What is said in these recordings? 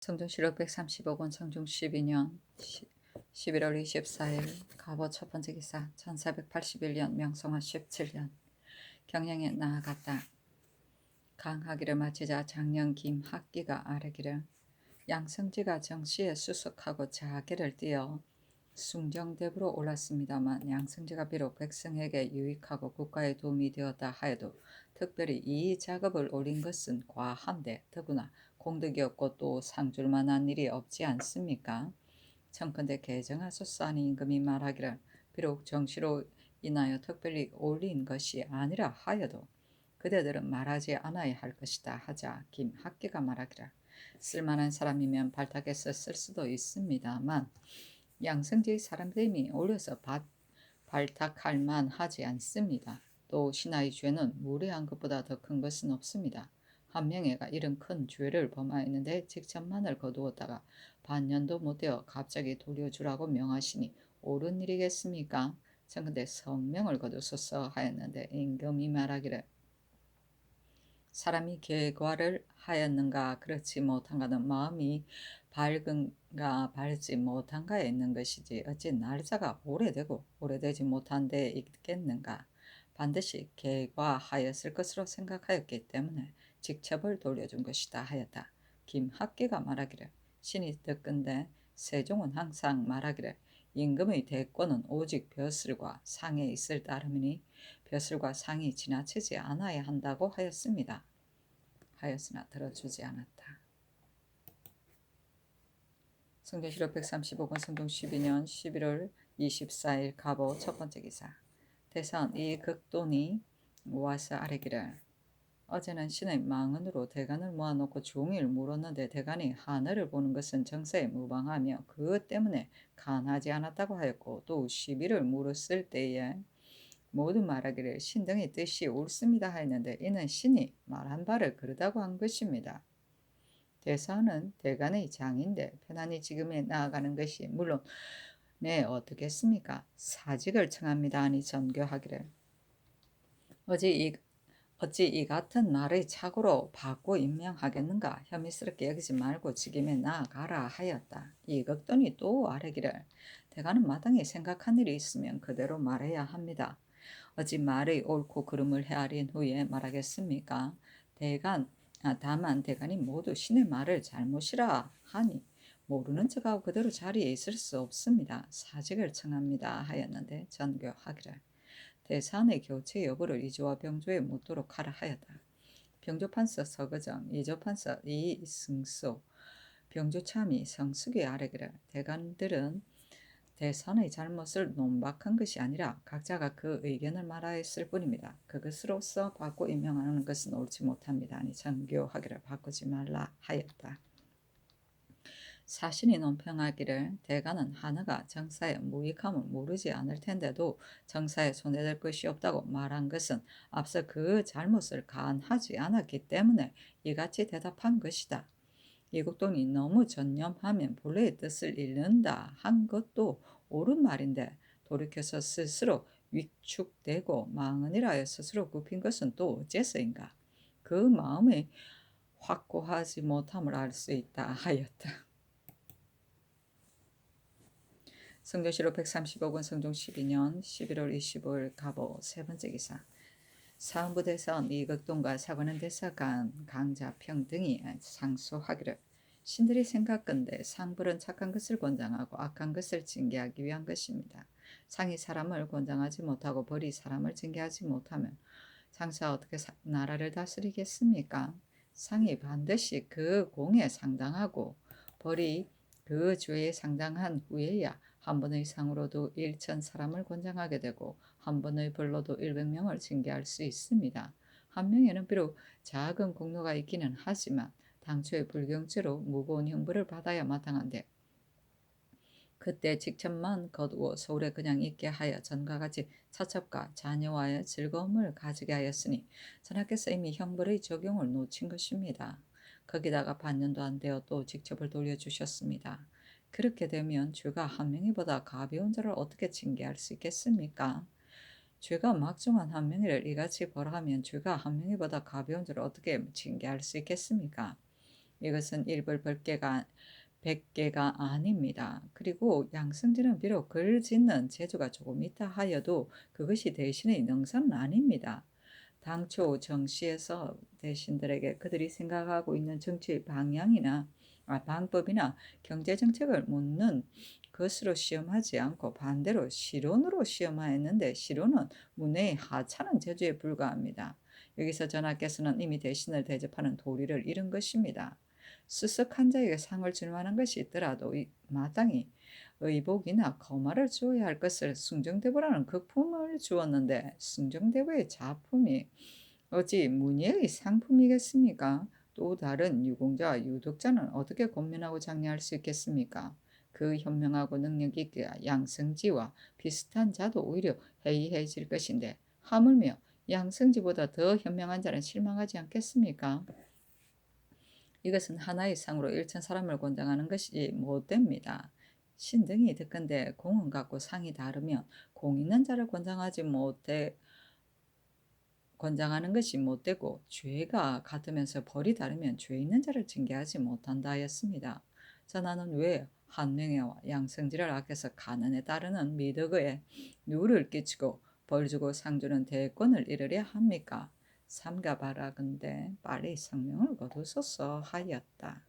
성종실록 135권 성종 12년 11월 24일 갑오 첫 번째 기사 1481년 명성화 17년 경량에 나아갔다. 강하기를 마치자 장년 김학기가 아뢰기를 양성지가 정시에 수석하고 자계를 띄어 숭정대부로 올랐습니다만 양성지가 비록 백성에게 유익하고 국가에 도움이 되었다 하여도 특별히 이 작업을 올린 것은 과한데 더구나 공덕이 없고 또 상줄 만한 일이 없지 않습니까? 청컨대 개정하소서하니 임금이 말하기를 비록 정시로 인하여 특별히 올린 것이 아니라 하여도 그대들은 말하지 않아야 할 것이다 하자 김학기가 말하기를 쓸만한 사람이면 발탁해서 쓸 수도 있습니다만 양성지의 사람들이 올려서 발탁할 만하지 않습니다. 또 신하의 죄는 무례한 것보다 더 큰 것은 없습니다. 한 명애가 이런 큰 죄를 범하였는데 직접만을 거두었다가 반년도 못 되어 갑자기 돌려주라고 명하시니 옳은 일이겠습니까? 청컨대 성명을 거두소서 하였는데 임금이 말하기를 사람이 계과를 하였는가 그렇지 못한가는 마음이 밝은가 밝지 못한가에 있는 것이지 어찌 날짜가 오래되고 오래되지 못한 데에 있겠는가. 반드시 계과하였을 것으로 생각하였기 때문에 직첩을 돌려준 것이다 하였다. 김학기가 말하기를 신이 듣건대 세종은 항상 말하기를 임금의 대권은 오직 벼슬과 상에 있을 따름이니 벼슬과 상이 지나치지 않아야 한다고 하였습니다. 하였으나 들어주지 않았다. 성경실록 135권 성종 12년 11월 24일 갑오 첫 번째 기사 대선 이 극돈이 와서 아뢰기를 어제는 신의 망언으로 대간을 모아놓고 종일 물었는데 대간이 하늘을 보는 것은 정사에 무방하며 그 때문에 간하지 않았다고 하였고 또 시비를 물었을 때에 모두 말하기를 신등의 뜻이 옳습니다 하였는데 이는 신이 말한 바를 그르다고 한 것입니다. 대사는 대간의 장인데 편안히 지금에 나아가는 것이 물론 네 어떻겠습니까? 사직을 청합니다 하니 전교하기를 어찌 이 같은 말의 착오로 받고 임명하겠는가 혐의스럽게 여기지 말고 지금에 나아가라 하였다. 이 극돈이 또 아뢰기를 대가는 마땅히 생각한 일이 있으면 그대로 말해야 합니다. 어찌 말의 옳고 그름을 헤아린 후에 말하겠습니까? 다만 대간이 모두 신의 말을 잘못이라 하니 모르는 척하고 그대로 자리에 있을 수 없습니다. 사직을 청합니다 하였는데 전교하기를 대산의 교체 여부를 이조와 병조에 묻도록 하라 하였다. 병조판서 서거정, 이조판서 이승수, 병조참이 성숙이 아뢰기를 대간들은 대선의 잘못을 논박한 것이 아니라 각자가 그 의견을 말하였을 뿐입니다. 그것으로서 바꿔 임명하는 것은 옳지 못합니다. 아니 정교하기를 바꾸지 말라 하였다. 사신이 논평하기를 대가는 하나가 정사의 무익함을 모르지 않을 텐데도 정사에 손해될 것이 없다고 말한 것은 앞서 그 잘못을 간하지 않았기 때문에 이같이 대답한 것이다. 이국동이 너무 전념하면 본래의 뜻을 잃는다 한 것도 옳은 말인데 돌이켜서 스스로 위축되고 망언이라 스스로 굽힌 것은 또 어째서인가. 그 마음의 확고하지 못함을 알 수 있다 하였다. 성경실록 135권 성종 12년 11월 25일 갑오 세 번째 기사 사헌부 대사원 이극동과 사관원 대사관 강자평 등이 상소하기를 신들이 생각건대 상불은 착한 것을 권장하고 악한 것을 징계하기 위한 것입니다. 상이 사람을 권장하지 못하고 벌이 사람을 징계하지 못하면 장사 어떻게 나라를 다스리겠습니까? 상이 반드시 그 공에 상당하고 벌이 그 죄에 상당한 후에야 한 번의 상으로도 1천 사람을 권장하게 되고 한 번의 벌로도 100명을 징계할 수 있습니다. 한 명에는 비록 작은 공로가 있기는 하지만 당초에 불경죄로 무거운 형벌을 받아야 마땅한데 그때 직첩만 거두어 서울에 그냥 있게 하여 전과 같이 처첩과 자녀와의 즐거움을 가지게 하였으니 전하께서 이미 형벌의 적용을 놓친 것입니다. 거기다가 반년도 안 되어 또 직첩을 돌려주셨습니다. 그렇게 되면 죄가 한 명이보다 가벼운 자를 어떻게 징계할 수 있겠습니까? 죄가 막중한 한 명이를 이같이 벌하면 죄가 한 명이보다 가벼운 자를 어떻게 징계할 수 있겠습니까? 이것은 일벌 100개가 아닙니다. 그리고 양승지는 비록 글 짓는 재주가 조금 있다 하여도 그것이 대신의 능사는 아닙니다. 당초 정시에서 대신들에게 그들이 생각하고 있는 정치 방향이나 방법이나 경제 정책을 묻는 것으로 시험하지 않고 반대로 실론으로 시험하였는데 실론은 문해의 하찮은 재주에 불과합니다. 여기서 전하께서는 이미 대신을 대접하는 도리를 잃은 것입니다. 스석한 자에게 상을 줄 만한 것이 있더라도 마땅히 의복이나 거마를 주어야 할 것을 숭정대보라는 극품을 주었는데 숭정대보의 작품이 어찌 문예의 상품이겠습니까? 또 다른 유공자와 유독자는 어떻게 권면하고 장려할 수 있겠습니까? 그 현명하고 능력 있게 양승지와 비슷한 자도 오히려 해이해질 것인데 하물며 양승지보다 더 현명한 자는 실망하지 않겠습니까? 이것은 하나의 상으로 일천 사람을 권장하는 것이 못됩니다. 신등이 듣건대 공은 같고 상이 다르면 공 있는 자를 권장하는 것이 못되고 죄가 같으면서 벌이 다르면 죄 있는 자를 징계하지 못한다 하였습니다. 전하는 왜 한명회와 양성지를 악해서 가난에 따르는 미덕에 누를 끼치고 벌주고 상주는 대권을 이르려 합니까? 삼가 바라건대 빨리 성명을 거두소서 하였다.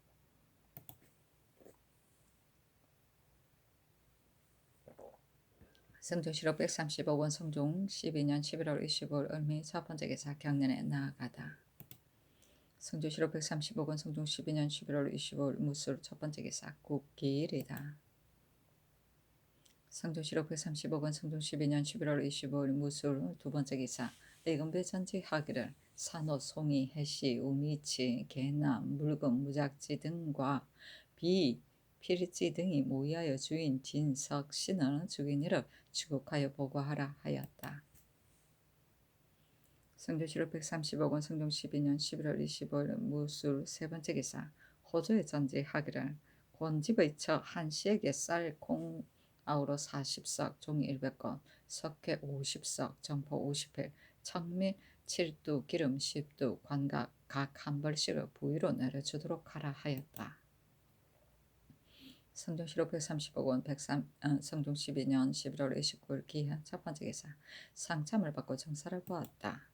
성종실록 135권 성종 12년 11월 25일 을미 첫 번째 기사 경년에 나아가다. 성종실록 135권 성종 12년 11월 25일 무술 첫 번째 기사 국기일이다. 성종실록 135권 성종 12년 11월 25일 무술 두 번째 기사 의금배 전지하기를 산호, 송이, 해시, 우미치, 개남, 물금, 무작지 등과 필지 등이 모의하여 주인 진석 씨는 주인이를 추국하여 보고하라 하였다. 성종실록 135권 성종 12년 11월 25일 무술 세 번째 기사 호조의 전지하기를 권집의 처 한씨에게 쌀, 콩, 아우로 40석, 종이 100건, 석회 50석, 정포 50회, 청미 7두, 기름 10두, 관각 각 한 벌씩을 부위로 내려주도록 하라 하였다. 성종실록 135권 성종 12년 11월 29일 기한 첫 번째 기사 상참을 받고 정사를 보았다.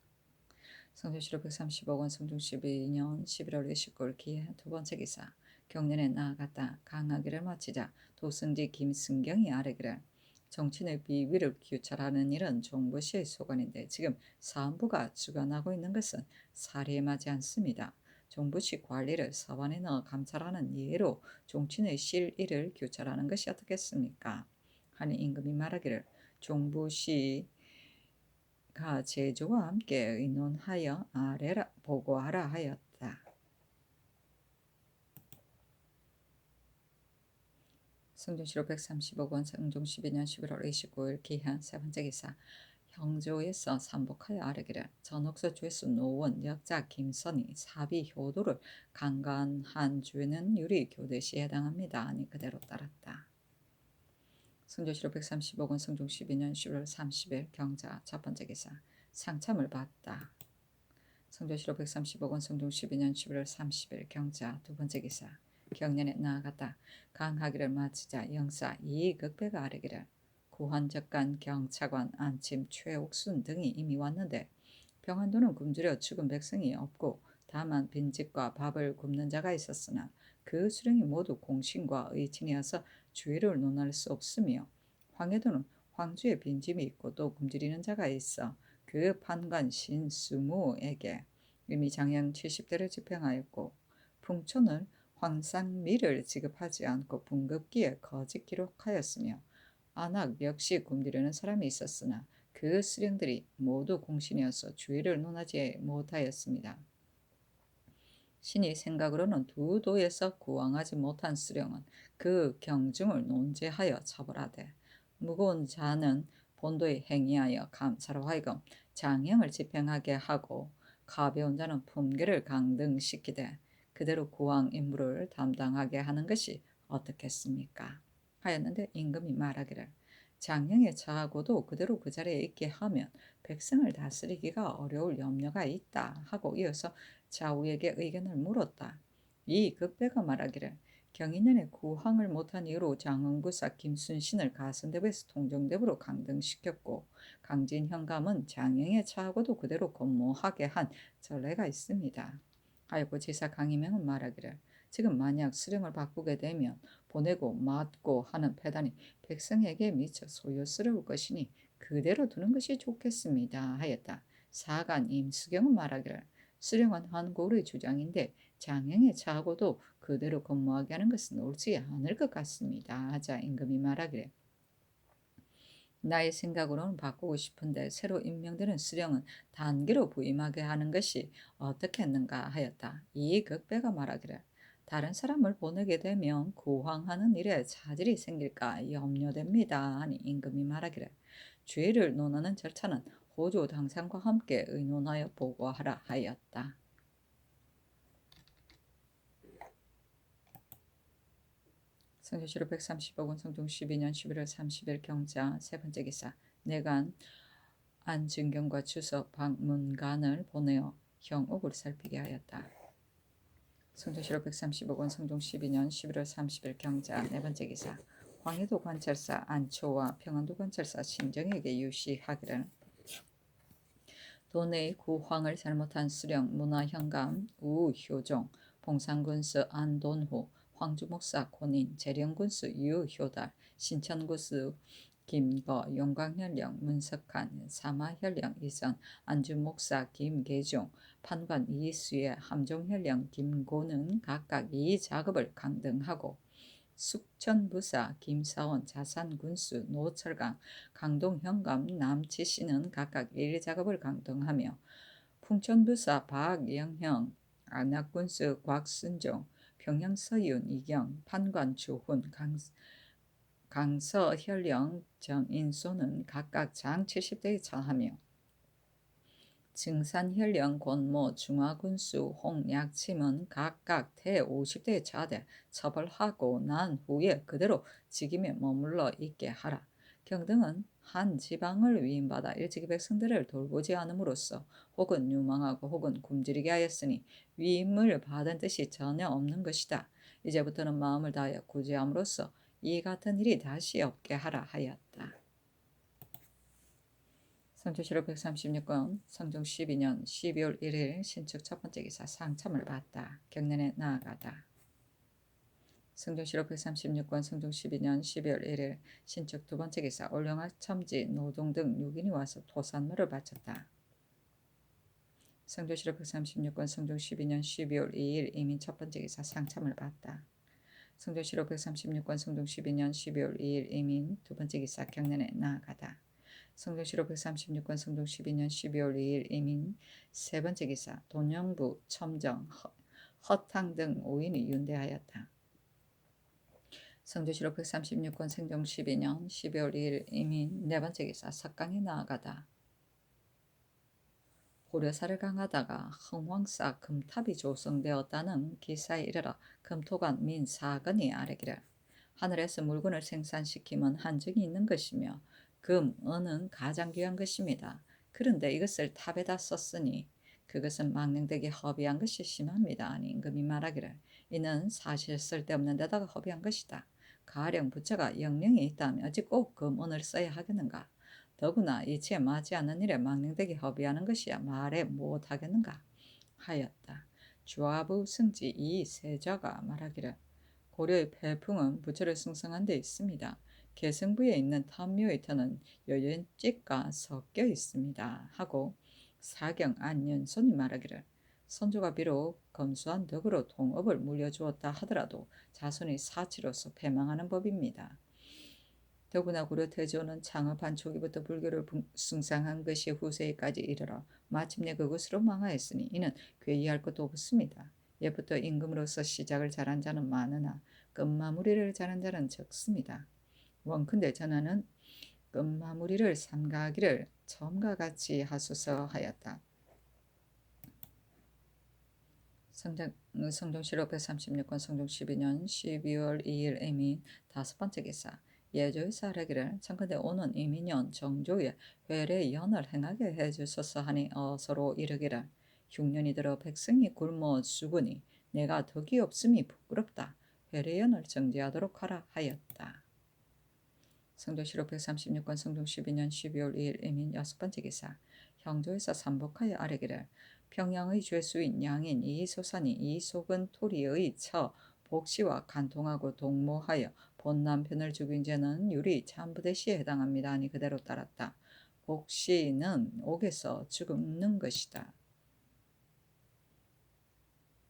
성종실록 135권 성종 12년 11월 29일 기한 두 번째 기사 경년에 나아갔다. 강하기를 마치자 도승지 김승경이 아뢰기를 정치인의 비위를 규찰하는 일은 종부시의 소관인데 지금 사헌부가 주관하고 있는 것은 사리에 맞지 않습니다. 종부시 관리를 서반에 넣어 감찰하는 예로 종친의 실일을 규찰하는 것이 어떻겠습니까? 하니 임금이 말하기를 종부시가 제주와 함께 의논하여 보고하라 하였다. 성종실록 135권 성종 12년 11월 29일 기한 세 번째 기사 형조에서 삼복하여 아뢰기를 전옥서 죄수 노원 역자 김선희 사비 효도를 강간한 죄는 유리 교대시에 해당합니다. 아니 그대로 따랐다. 성종실록 135권 성종 12년 11월 30일 경자 첫 번째 기사 상참을 받다. 성종실록 135권 성종 12년 11월 30일 경자 두 번째 기사 경년에 나아갔다. 강하기를 마치자 영사 이익극배가 아뢰기를 구한적간 경차관 안침 최옥순 등이 이미 왔는데 병한도는 굶주려 죽은 백성이 없고 다만 빈집과 밥을 굶는 자가 있었으나 그 수령이 모두 공신과 의친이어서 주의를 논할 수 없으며 황해도는 황주에 빈집이 있고 또 굶주리는 자가 있어 그 판관 신수무에게 이미 장량 70대를 집행하였고 풍초는 황상미를 지급하지 않고 분급기에 거짓 기록하였으며 안악 역시 굶주려는 사람이 있었으나 그 수령들이 모두 공신이어서 주의를 논하지 못하였습니다. 신이 생각으로는 두 도에서 구왕하지 못한 수령은 그 경중을 논제하여 처벌하되 무거운 자는 본도에 행위하여 감사로 하여금 장형을 집행하게 하고 가벼운 자는 품계를 강등시키되 그대로 구왕 임무를 담당하게 하는 것이 어떻겠습니까? 하였는데 임금이 말하기를 장형에 처하고도 그대로 그 자리에 있게 하면 백성을 다스리기가 어려울 염려가 있다 하고 이어서 좌우에게 의견을 물었다. 이 극배가 말하기를 경인년에 구황을 못한 이후로 장흥부사 김순신을 가선대부에서 통정대부로 강등시켰고 강진현감은 장영에 처하고도 그대로 근무하게 한 전례가 있습니다. 하였고 지사 강희명은 말하기를 지금 만약 수령을 바꾸게 되면 보내고 맞고 하는 패단이 백성에게 미쳐 소요스러울 것이니 그대로 두는 것이 좋겠습니다 하였다. 사간 임수경은 말하기를 수령은 한고의 주장인데 장영에 처하고도 그대로 근무하게 하는 것은 옳지 않을 것 같습니다 하자 임금이 말하기를 나의 생각으로는 바꾸고 싶은데 새로 임명되는 수령은 단계로 부임하게 하는 것이 어떻겠는가 하였다. 이 극배가 말하기를 다른 사람을 보내게 되면 구황하는 일에 차질이 생길까 염려됩니다 하니 임금이 말하기를 주의를 논하는 절차는 호조 당상과 함께 의논하여 보고하라 하였다. 성조실록 135권 성종 12년 11월 30일 경자 세 번째 기사 내간 안진경과 주석 박문간을 보내어 형옥을 살피게 하였다. 성조실록 135권 성종 12년 11월 30일 경자 네 번째 기사 황해도 관찰사 안초와 평안도 관찰사 신정에게 유시하기를 도내의 구황을 잘못한 수령 문화현감 우효종 봉산군수 안돈호 황주목사 권인 재령군수 유효달 신천군수 김거 용광현령 문석한 사마현령 이선 안주목사 김계종 판관 이수의 함종현령 김고는 각각 이 작업을 강등하고 숙천부사 김사원 자산군수 노철강 강동현감 남치씨는 각각 일작업을 강등하며 풍천부사 박영형 안학군수 곽순종 평양서윤 이경 판관 주훈 강서현령 정인소는 각각 장 70대에 처하며 증산현령 권모 중화군수 홍약침은 각각 대 50대에 처하되 처벌하고 난 후에 그대로 직임에 머물러 있게 하라. 경등은 한 지방을 위임받아 일찍이 백성들을 돌보지 않음으로써 혹은 유망하고 혹은 굶주리게 하였으니 위임을 받은 뜻이 전혀 없는 것이다. 이제부터는 마음을 다하여 구제함으로써 이 같은 일이 다시 없게 하라 하였다. 성조실록 136권 성종 12년 12월 1일 신축 첫 번째 기사 상참을 받다. 경년에 나아가다. 성종실록 136권 성종 12년 12월 1일 신축 두 번째 기사 올영학 첨지 노동 등 6인이 와서 토산물을 바쳤다. 성조실록 136권 성종 12년 12월 2일 이민 첫 번째 기사 상참을 받다. 성조실록 136권 성종 12년 12월 2일 이민 두 번째 기사 경년에 나아가다. 성종실록 136권 성종 12년 12월 2일 이민 세 번째 기사 돈영부 첨정 허탕 등 5인이 윤대하였다. 성조실록 136권 성종 12년 12월 2일 이민 네 번째 기사 석강에 나아가다. 고려사를 강하다가 흥왕사 금탑이 조성되었다는 기사에 이르러 금토관 민 사건이 아뢰기를 하늘에서 물건을 생산시키면 한정이 있는 것이며 금, 은은 가장 귀한 것입니다. 그런데 이것을 탑에다 썼으니 그것은 망령되게 허비한 것이 심합니다. 아니 임금이 말하기를 이는 사실 쓸데없는 데다가 허비한 것이다. 가령 부처가 영령이 있다면 어찌 꼭 금, 은을 써야 하겠는가. 더구나 이치에 맞지 않는 일에 망령되게 허비하는 것이야 말해 못하겠는가 하였다. 주하부 승지 이세자가 말하기를 고려의 폐풍은 부처를 숭상한 데 있습니다. 개성부에 있는 탐묘의 터는 여연찍과 섞여 있습니다. 하고 사경 안연손이 말하기를 선조가 비록 검소한 덕으로 동업을 물려주었다 하더라도 자손이 사치로서 패망하는 법입니다. 더구나 고려 태조는 창업한 초기부터 불교를 숭상한 것이 후세에까지 이르러 마침내 그것으로 망하였으니 이는 괴이할 것도 없습니다. 예부터 임금으로서 시작을 잘한 자는 많으나 끝마무리를 잘한 자는 적습니다. 원컨대 전하는 끝마무리를 삼가하기를 처음과 같이 하소서 하였다. 성종실록 136권 성종 12년 12월 2일 이민 다섯 번째 기사 예조에서 아뢰기를 청컨대 오는 이민년 정조에 회례 연을 행하게 해주소서 하니 어서로 이르기를 흉년이 들어 백성이 굶어 죽으니 내가 덕이 없음이 부끄럽다. 회례연을 정지하도록 하라 하였다. 성도시록 136권 성동 12년 12월 2일 이민 6번째 기사. 형조에서 삼복하여 아뢰기를 평양의 죄수인 양인 이소산이 이속은 토리의 처 복씨와 간통하고 동모하여 본 남편을 죽인 죄는 유리 참부대시에 해당합니다 하니 그대로 따랐다. 복씨는 옥에서 죽는 것이다.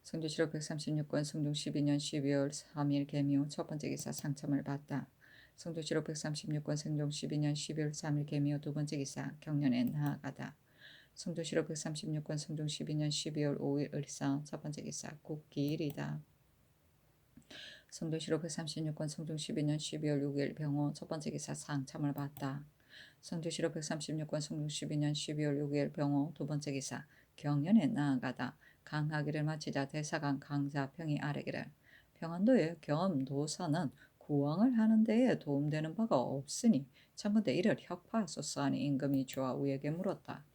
성도시록 136권 성동 12년 12월 3일 개미호 첫번째 기사 상첨을 받다. 성도시록 136권 성동 12년 12월 3일 개미호 두번째 기사 경련에 나아가다. 성도시록 136권 성동 12년 12월 5일 을사 첫번째 기사 국기일이다. 성도시록 136권 성동 12년 12월 6일 병호 첫번째 기사 상참을 받다. 성도시록 136권 성동 12년 12월 6일 병호 두번째 기사 경연에 나아가다. 강하기를 마치자 대사관 강자평이 아뢰기를 평안도의 겸도사는 구왕을 하는 데에 도움되는 바가 없으니 청컨대 이를 혁파하소서 하니 임금이 좌우에게 물었다.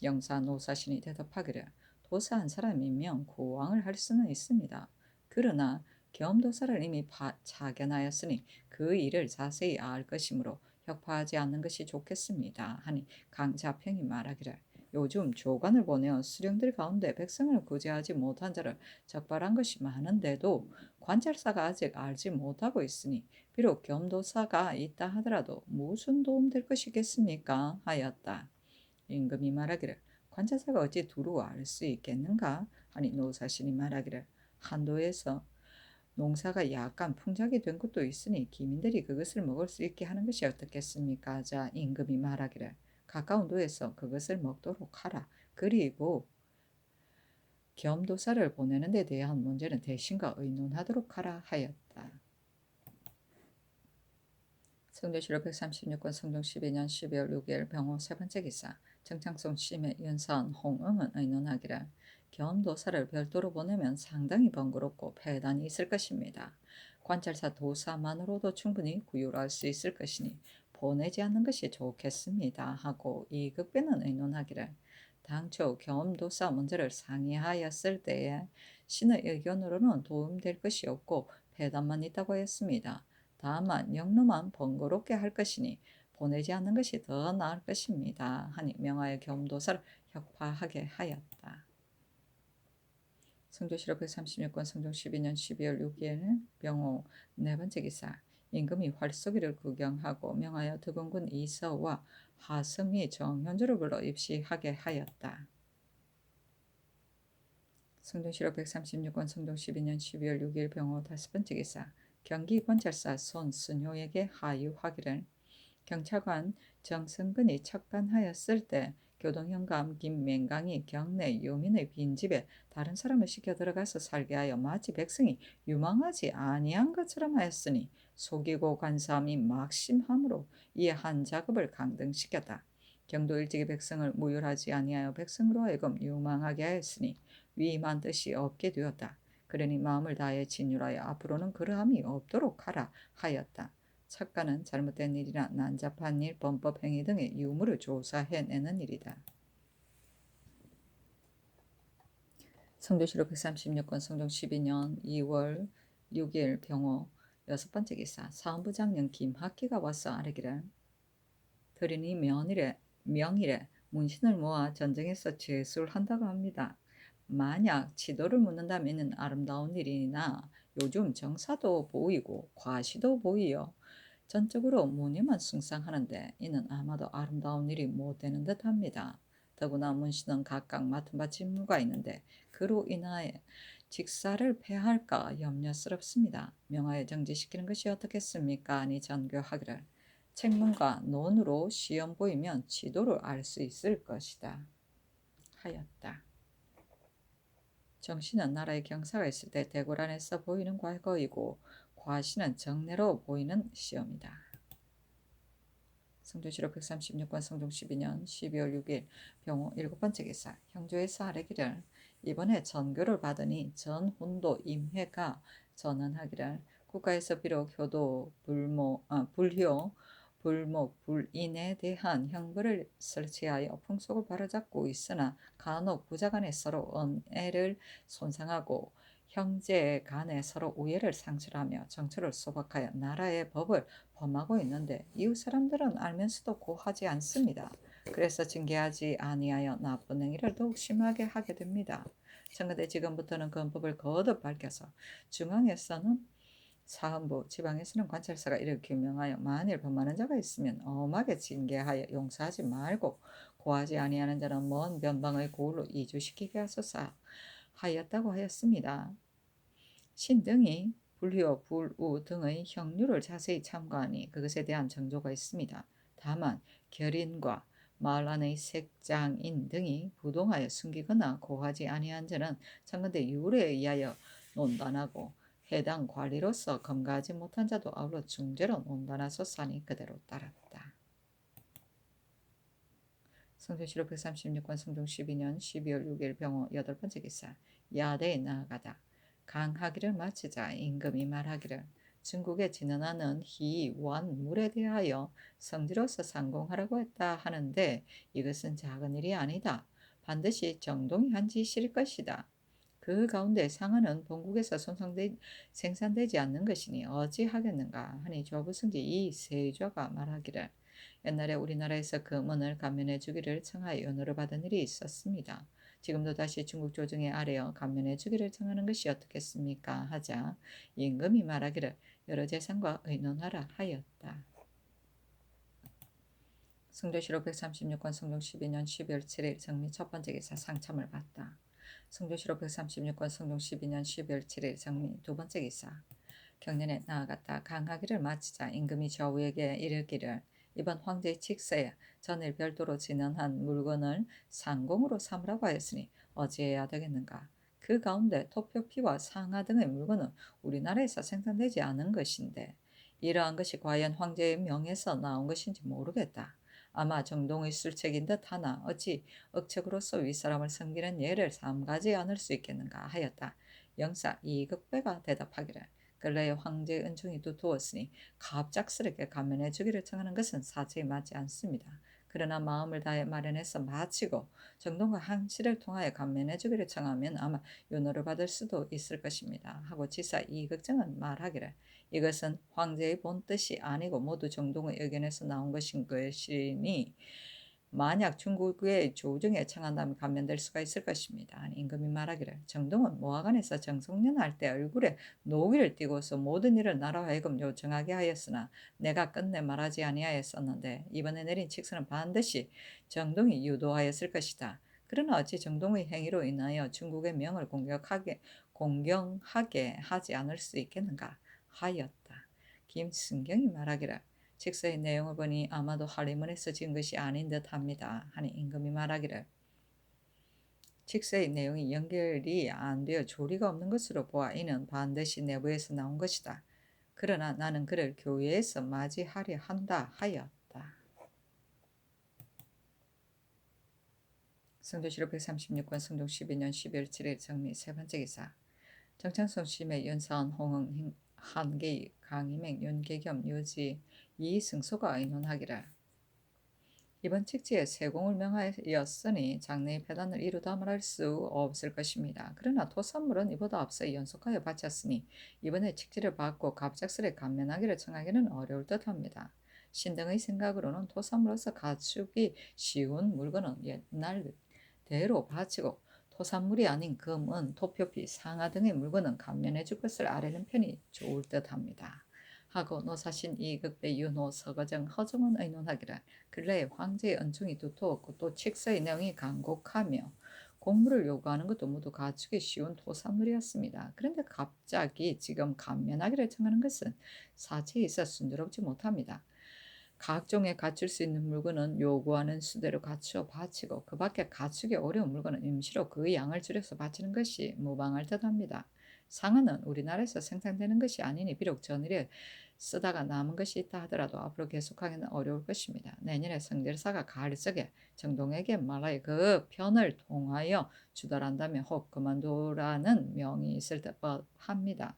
영사 노사신이 대답하기를 도사 한 사람이면 구왕을 할 수는 있습니다. 그러나 겸도사를 이미 자견하였으니 그 일을 자세히 알 것이므로 혁파하지 않는 것이 좋겠습니다 하니 강자평이 말하기를 요즘 조관을 보내어 수령들 가운데 백성을 구제하지 못한 자를 적발한 것이 많은데도 관찰사가 아직 알지 못하고 있으니 비록 겸도사가 있다 하더라도 무슨 도움 될 것이겠습니까 하였다. 임금이 말하기를 관찰사가 어찌 두루 알 수 있겠는가 하니 노사신이 말하기를 한도에서 농사가 약간 풍작이 된 것도 있으니 기민들이 그것을 먹을 수 있게 하는 것이 어떻겠습니까 하자 임금이 말하기를 가까운 도에서 그것을 먹도록 하라. 그리고 겸도사를 보내는 데 대한 문제는 대신과 의논하도록 하라 하였다. 성도시록 136권 성동 12년 12월 6일 병호 세번째 기사 정창송 심의 연사원 홍응은 의논하기를 겸도사를 별도로 보내면 상당히 번거롭고 폐단이 있을 것입니다. 관찰사 도사만으로도 충분히 구휼할 수 있을 것이니 보내지 않는 것이 좋겠습니다 하고 이극변은 의논하기를 당초 겸도사 문제를 상의하였을 때에 신의 의견으로는 도움될 것이 없고 폐단만 있다고 했습니다. 다만 영로만 번거롭게 할 것이니 보내지 않는 것이 더 나을 것입니다 하니 명하여 겸도사를 혁파하게 하였다. 성조시록 136권 성종 12년 12월 6일 병호 네번째 기사 임금이 활쏘기를 구경하고 명하여 득원군 이서와 하승이 정현주를 불러 입시하게 하였다. 성종시록 136권 성종 12년 12월 6일 병호 다섯번째 기사 경기관찰사 손순효에게 하유하기를 경찰관 정승근이 척간하였을 때 교동현감 김맹강이 경내 유민의 빈집에 다른 사람을 시켜 들어가서 살게 하여 마치 백성이 유망하지 아니한 것처럼 하였으니 속이고 간사함이 막심함으로 이에 한 작업을 강등시켰다. 경도 일찍이 백성을 무율하지 아니하여 백성으로 하여금 유망하게 하였으니 위임한 뜻이 없게 되었다. 그러니 마음을 다해 진율하여 앞으로는 그러함이 없도록 하라 하였다. 척가는 잘못된 일이나 난잡한 일, 범법행위 등의 유무를 조사해내는 일이다. 성조시록 136권 성종 12년 2월 6일 병호 여섯번째 기사 사헌부장령 김학기가 와서 아뢰기를 들으니 명일에 문신을 모아 전쟁에서 제술한다고 합니다. 만약 지도를 묻는다면 이는 아름다운 일이나 요즘 정사도 보이고 과시도 보이어 전적으로 문예만 숭상하는데 이는 아마도 아름다운 일이 못 되는 듯 합니다. 더구나 문신은 각각 맡은 바 직무가 있는데 그로 인하여 직사를 패할까 염려스럽습니다. 명하여 정지시키는 것이 어떻겠습니까? 아니 전교하기를 책문과 논으로 시험 보이면 지도를 알 수 있을 것이다 하였다. 정시는 나라의 경사가 있을 때 대궐 안에서 보이는 과거이고 과시는 정례로 보이는 시험이다. 성조시록 136권 성종 12년 12월 6일 병호 7번째 기사 형조에서 아뢰기를 이번에 전교를 받으니 전훈도 임회가 전언하기를 국가에서 비록 효도 불효 불목, 불인에 대한 형벌을 설치하여 풍속을 바로잡고 있으나 간혹 부자간에 서로 언애를 손상하고 형제 간에 서로 우애를 상실하며 정처를 소박하여 나라의 법을 범하고 있는데 이웃 사람들은 알면서도 고하지 않습니다. 그래서 징계하지 아니하여 나쁜 행위를 더욱 심하게 하게 됩니다. 청근데 지금부터는 건법을 거듭 밝혀서 중앙에서는 사헌부, 지방에서는 관찰사가 이를 규명하여 만일 범하는 자가 있으면 엄하게 징계하여 용서하지 말고 고하지 아니하는 자는 먼 변방의 고을로 이주시키게 하소서 하였다고 하였습니다. 신등이 불효, 불우 등의 형류를 자세히 참고하니 그것에 대한 정조가 있습니다. 다만 결인과 마을 안의 색장인 등이 부동하여 숨기거나 고하지 아니한 자는 청근대 유례에 의하여 논단하고 해당 관리로서 검가하지 못한 자도 아울러 중죄로 논단하소서니 그대로 따랐다. 성조실록 136권 성종 12년 12월 6일 병호 8번째 기사. 야대에 나아가다. 강하기를 마치자 임금이 말하기를 중국에 진언하는 희완물에 대하여 성지로서 상공하라고 했다 하는데 이것은 작은 일이 아니다. 반드시 정동이 한 짓일 것이다. 그 가운데 상하는 본국에서 생산되지 않는 것이니 어찌하겠는가 하니 조부승지 이 세조가 말하기를 옛날에 우리나라에서 금은을 감면해 주기를 청하여 연호를 받은 일이 있었습니다. 지금도 다시 중국 조정에 아뢰어 감면해 주기를 청하는 것이 어떻겠습니까? 하자 임금이 말하기를 여러 재산과 의논하라 하였다. 성조실록 136권 성종 12년 12월 7일 정미 첫 번째 기사 상참을 받다. 성조실록 136권 성종 12년 12월 7일 정미 두 번째 기사. 경년에 나아갔다. 강하기를 마치자 임금이 저우에게 이르기를 이번 황제의 칙서에 전일 별도로 진언한 물건을 상공으로 삼으라고 하였으니 어찌해야 되겠는가. 그 가운데 토표피와 상하 등의 물건은 우리나라에서 생산되지 않은 것인데 이러한 것이 과연 황제의 명에서 나온 것인지 모르겠다. 아마 정동의 술책인 듯 하나 어찌 억책으로서 윗사람을 섬기는 예를 삼가지 않을 수 있겠는가 하였다. 영사 이극배가 대답하기를 근래에 황제의 은총이 두터웠으니 갑작스럽게 감면해 주기를 청하는 것은 사실이 맞지 않습니다. 그러나 마음을 다해 마련해서 마치고 정동과 항시를 통하여 감면해 주기를 청하면 아마 윤호를 받을 수도 있을 것입니다. 하고 지사 이극정은 말하기를 이것은 황제의 본 뜻이 아니고 모두 정동의 의견에서 나온 것인 것이니 만약 중국의 조정에 청한다면 감면될 수가 있을 것입니다. 임금이 말하기를 정동은 모하관에서 정성년할 때 얼굴에 노기를 띠고서 모든 일을 나라 하여금 요청하게 하였으나 내가 끝내 말하지 아니하였었는데 이번에 내린 칙서는 반드시 정동이 유도하였을 것이다. 그러나 어찌 정동의 행위로 인하여 중국의 명을 공경하게 하지 않을 수 있겠는가 하였다. 김승경이 말하기를 칙서의 내용을 보니 아마도 한림원에서 지은 것이 아닌 듯합니다. 하니 임금이 말하기를 칙서의 내용이 연결이 안 되어 조리가 없는 것으로 보아 이는 반드시 내부에서 나온 것이다. 그러나 나는 그를 교회에서 맞이하려 한다 하였다. 성조실록 136권 성종 12년 12월 7일 정미 세 번째 기사. 정창성 심의 윤사원 홍흥 한계희 강희맹 윤계겸 유지 이승소가 의논하기를 이번 칙지에 세공을 명하였으니 장래의 폐단을 이루다 말할 수 없을 것입니다. 그러나 토산물은 이보다 앞서 연속하여 바쳤으니 이번에 칙지를 받고 갑작스레 감면하기를 청하기는 어려울 듯합니다. 신등의 생각으로는 토산물로서 갖추기 쉬운 물건은 옛날대로 바치고 토산물이 아닌 금은 토표피, 상하 등의 물건은 감면해 줄 것을 아뢰는 편이 좋을 듯합니다. 하고 노사신 이극배 윤호 서거정 허정은 의논하기를 근래에 황제의 은총이 두터웠고 또 칙서의 내용이 간곡하며 공물을 요구하는 것도 모두 갖추기 쉬운 토산물이었습니다. 그런데 갑자기 지금 감면하기를 청하는 것은 사치에 있어 순조롭지 못합니다. 각종에 갖출 수 있는 물건은 요구하는 수대로 갖추어 바치고 그 밖에 갖추기 어려운 물건은 임시로 그 양을 줄여서 바치는 것이 무방할 듯합니다. 상은은 우리나라에서 생산되는 것이 아니니 비록 전일에 쓰다가 남은 것이 있다 하더라도 앞으로 계속하기는 어려울 것입니다. 내년에 성질사가 가을 적에 정동에게 말하여 그 편을 통하여 주달한다면 혹 그만두라는 명이 있을 듯합니다.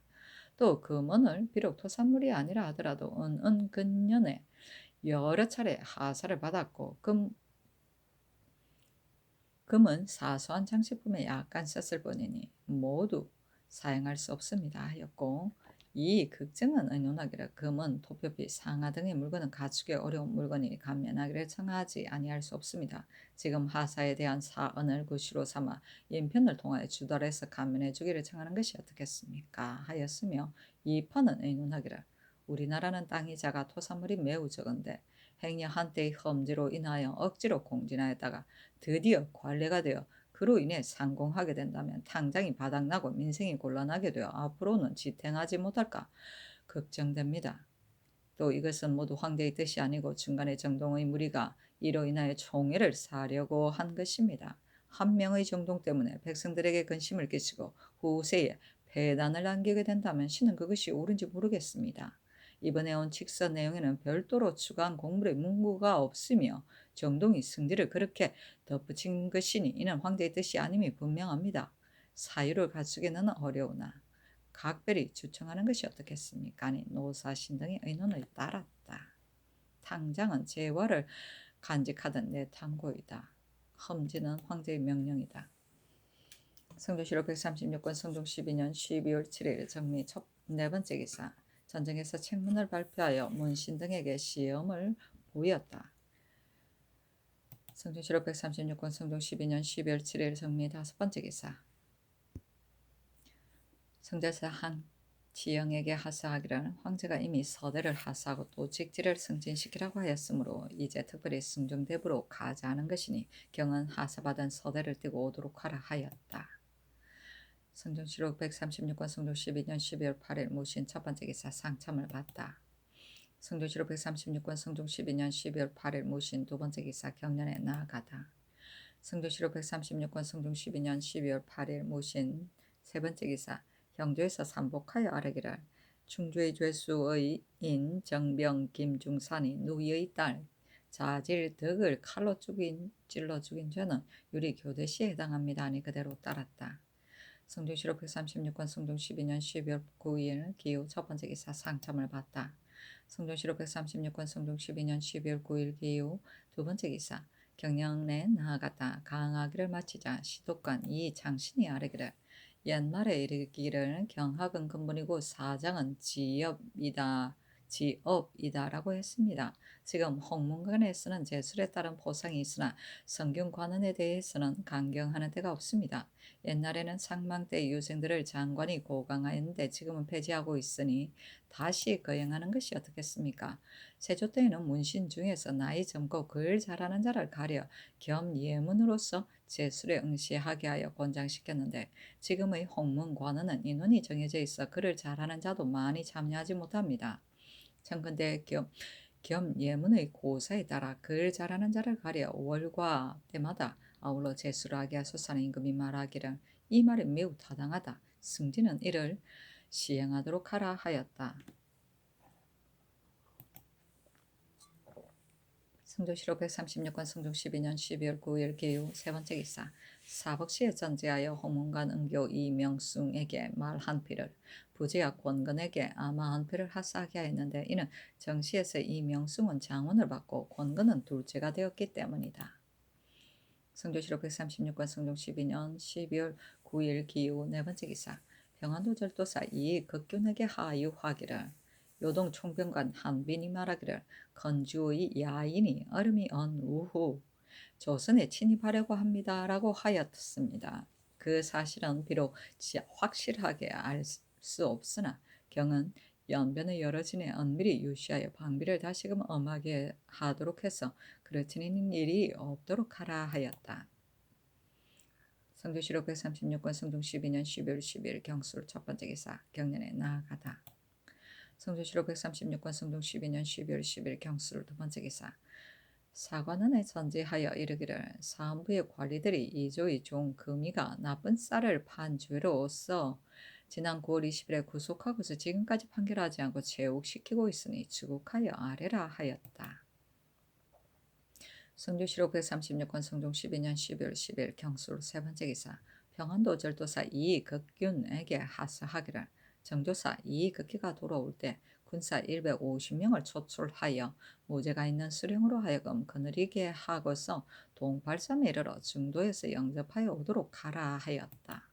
또 금은을 비록 토산물이 아니라 하더라도 은근년에 여러 차례 하사를 받았고 금은 사소한 장식품에 약간 썼을 뿐이니 모두 사용할 수 없습니다 하였고, 이 극정은 의논하기를 금은 도표비 상하 등의 물건은 가축의 어려운 물건이니 감면하기를 청하지 아니할 수 없습니다. 지금 하사에 대한 사언을 구시로 삼아 인편을 통하여 주달해서 감면해 주기를 청하는 것이 어떻겠습니까 하였으며, 이 판은 의논하기를 우리나라는 땅이 작아 토사물이 매우 적은데 행여 한때의 험지로 인하여 억지로 공진하였다가 드디어 관례가 되어 그로 인해 상공하게 된다면 당장이 바닥나고 민생이 곤란하게 되어 앞으로는 지탱하지 못할까 걱정됩니다. 또 이것은 모두 황제의 뜻이 아니고 중간에 정동의 무리가 이로 인하여 총애를 사려고 한 것입니다. 한 명의 정동 때문에 백성들에게 근심을 끼치고 후세에 폐단을 안기게 된다면 신은 그것이 옳은지 모르겠습니다. 이번에 온 칙서 내용에는 별도로 추가한 공물의 문구가 없으며 정동이 승지를 그렇게 덧붙인 것이니 이는 황제의 뜻이 아님이 분명합니다. 사유를 갖추기는 어려우나 각별히 주청하는 것이 어떻겠습니까? 아니 노사신 등의 의논을 따랐다. 탕장은 제와를 간직하던 내 탕고이다. 험지는 황제의 명령이다. 성조실록 136권 성종 12년 12월 7일 정미 첫 네 번째 기사. 전쟁에서 책문을 발표하여 문신 등에게 시험을 보였다. 성종실록 136권 성종 12년 12월 7일 정미 다섯 번째 기사. 성자사 한지영에게 하사하기를 황제가 이미 서대를 하사하고 또 직지를 승진시키라고 하였으므로 이제 특별히 승정대부로 가자 하는 것이니 경은 하사받은 서대를 띄고 오도록 하라 하였다. 성종실록 136권 성종 12년 12월 8일 무신 첫 번째 기사 상참을 받다. 성종실록 136권 성종 12년 12월 8일 무신 두 번째 기사 경련에 나아가다. 성종실록 136권 성종 12년 12월 8일 무신 세 번째 기사 형조에서 삼복하여 아뢰기를 충주의 죄수의 인 정병 김중산이 누이의 딸 자질덕을 칼로 찔러 죽인 죄는 유리 교대시에 해당합니다 하니 그대로 따랐다. 성종실록 136권 성종 12년 12월 9일 기후 첫 번째 기사 상참을 받다. 성종실록 136권 성종 12년 12월 9일 기후 두 번째 기사 경련에 나아갔다. 강하기를 마치자 시독관 이장신이 아뢰기를 옛말에 이르기를 경학은 근본이고 사장은 지업이다라고 했습니다. 지금 홍문관에 쓰는 제술에 따른 보상이 있으나 성균관원에 대해서는 강경하는 데가 없습니다. 옛날에는 상망 때 유생들을 장관이 고강하였는데 지금은 폐지하고 있으니 다시 거행하는 것이 어떻겠습니까? 세조 때에는 문신 중에서 나이 젊고 글 잘하는 자를 가려 겸 예문으로서 제술에 응시하게 하여 권장시켰는데 지금의 홍문관원은 인원이 정해져 있어 글을 잘하는 자도 많이 참여하지 못합니다. 청근대 겸 예문의 고사에 따라 글 잘하는 자를 가려 월과 때마다 아울러 제수를 하게 하소서는 임금이 말하기를 이 말이 매우 타당하다. 승진은 이를 시행하도록 하라 하였다. 성조실록 136권 성종 12년 12월 9일 기후 세 번째 기사 사복시에 전제하여 홍문관 은교 이명숭에게 말 한 필을 부제학 권근에게 아마 한 필을 하사하게 하였는데 이는 정시에서 이명숭은 장원을 받고 권근은 둘째가 되었기 때문이다. 성조실록 136권 성종 12년 12월 9일 기후 네 번째 기사 평안도 절도사 이극균에게 하유하기를 요동 총병관 한빈이 말하기를 건주의 야인이 얼음이 언 우후 조선에 침입하려고 합니다라고 하였습니다. 그 사실은 비록 확실하게 알 수 없으나 경은 연변의 여러 진에 은밀히 유시하여 방비를 다시금 엄하게 하도록 해서 그렇지는 일이 없도록 하라 하였다. 성조실록 136권 성종 12년 12월 10일 경술 첫 번째 기사 경련에 나아가다. 성조실록 136권 성종 12년 12월 10일 경술 두 번째 기사 사관원에 전제하여 이르기를 사헌부의 관리들이 이조의 종 금이가 나쁜 쌀을 판 죄로서 지난 9월 20일에 구속하고서 지금까지 판결하지 않고 제옥시키고 있으니 주국하여 아뢰라 하였다. 성조실록 136권 성종 12년 12월 10일 경술 세 번째 기사 평안도 절도사 이극균에게 하사하기를 정조사 이극기가 돌아올 때 군사 150명을 초출하여 무죄가 있는 수령으로 하여금 거느리게 하고서 동발섬에 이르러 중도에서 영접하여 오도록 하라 하였다.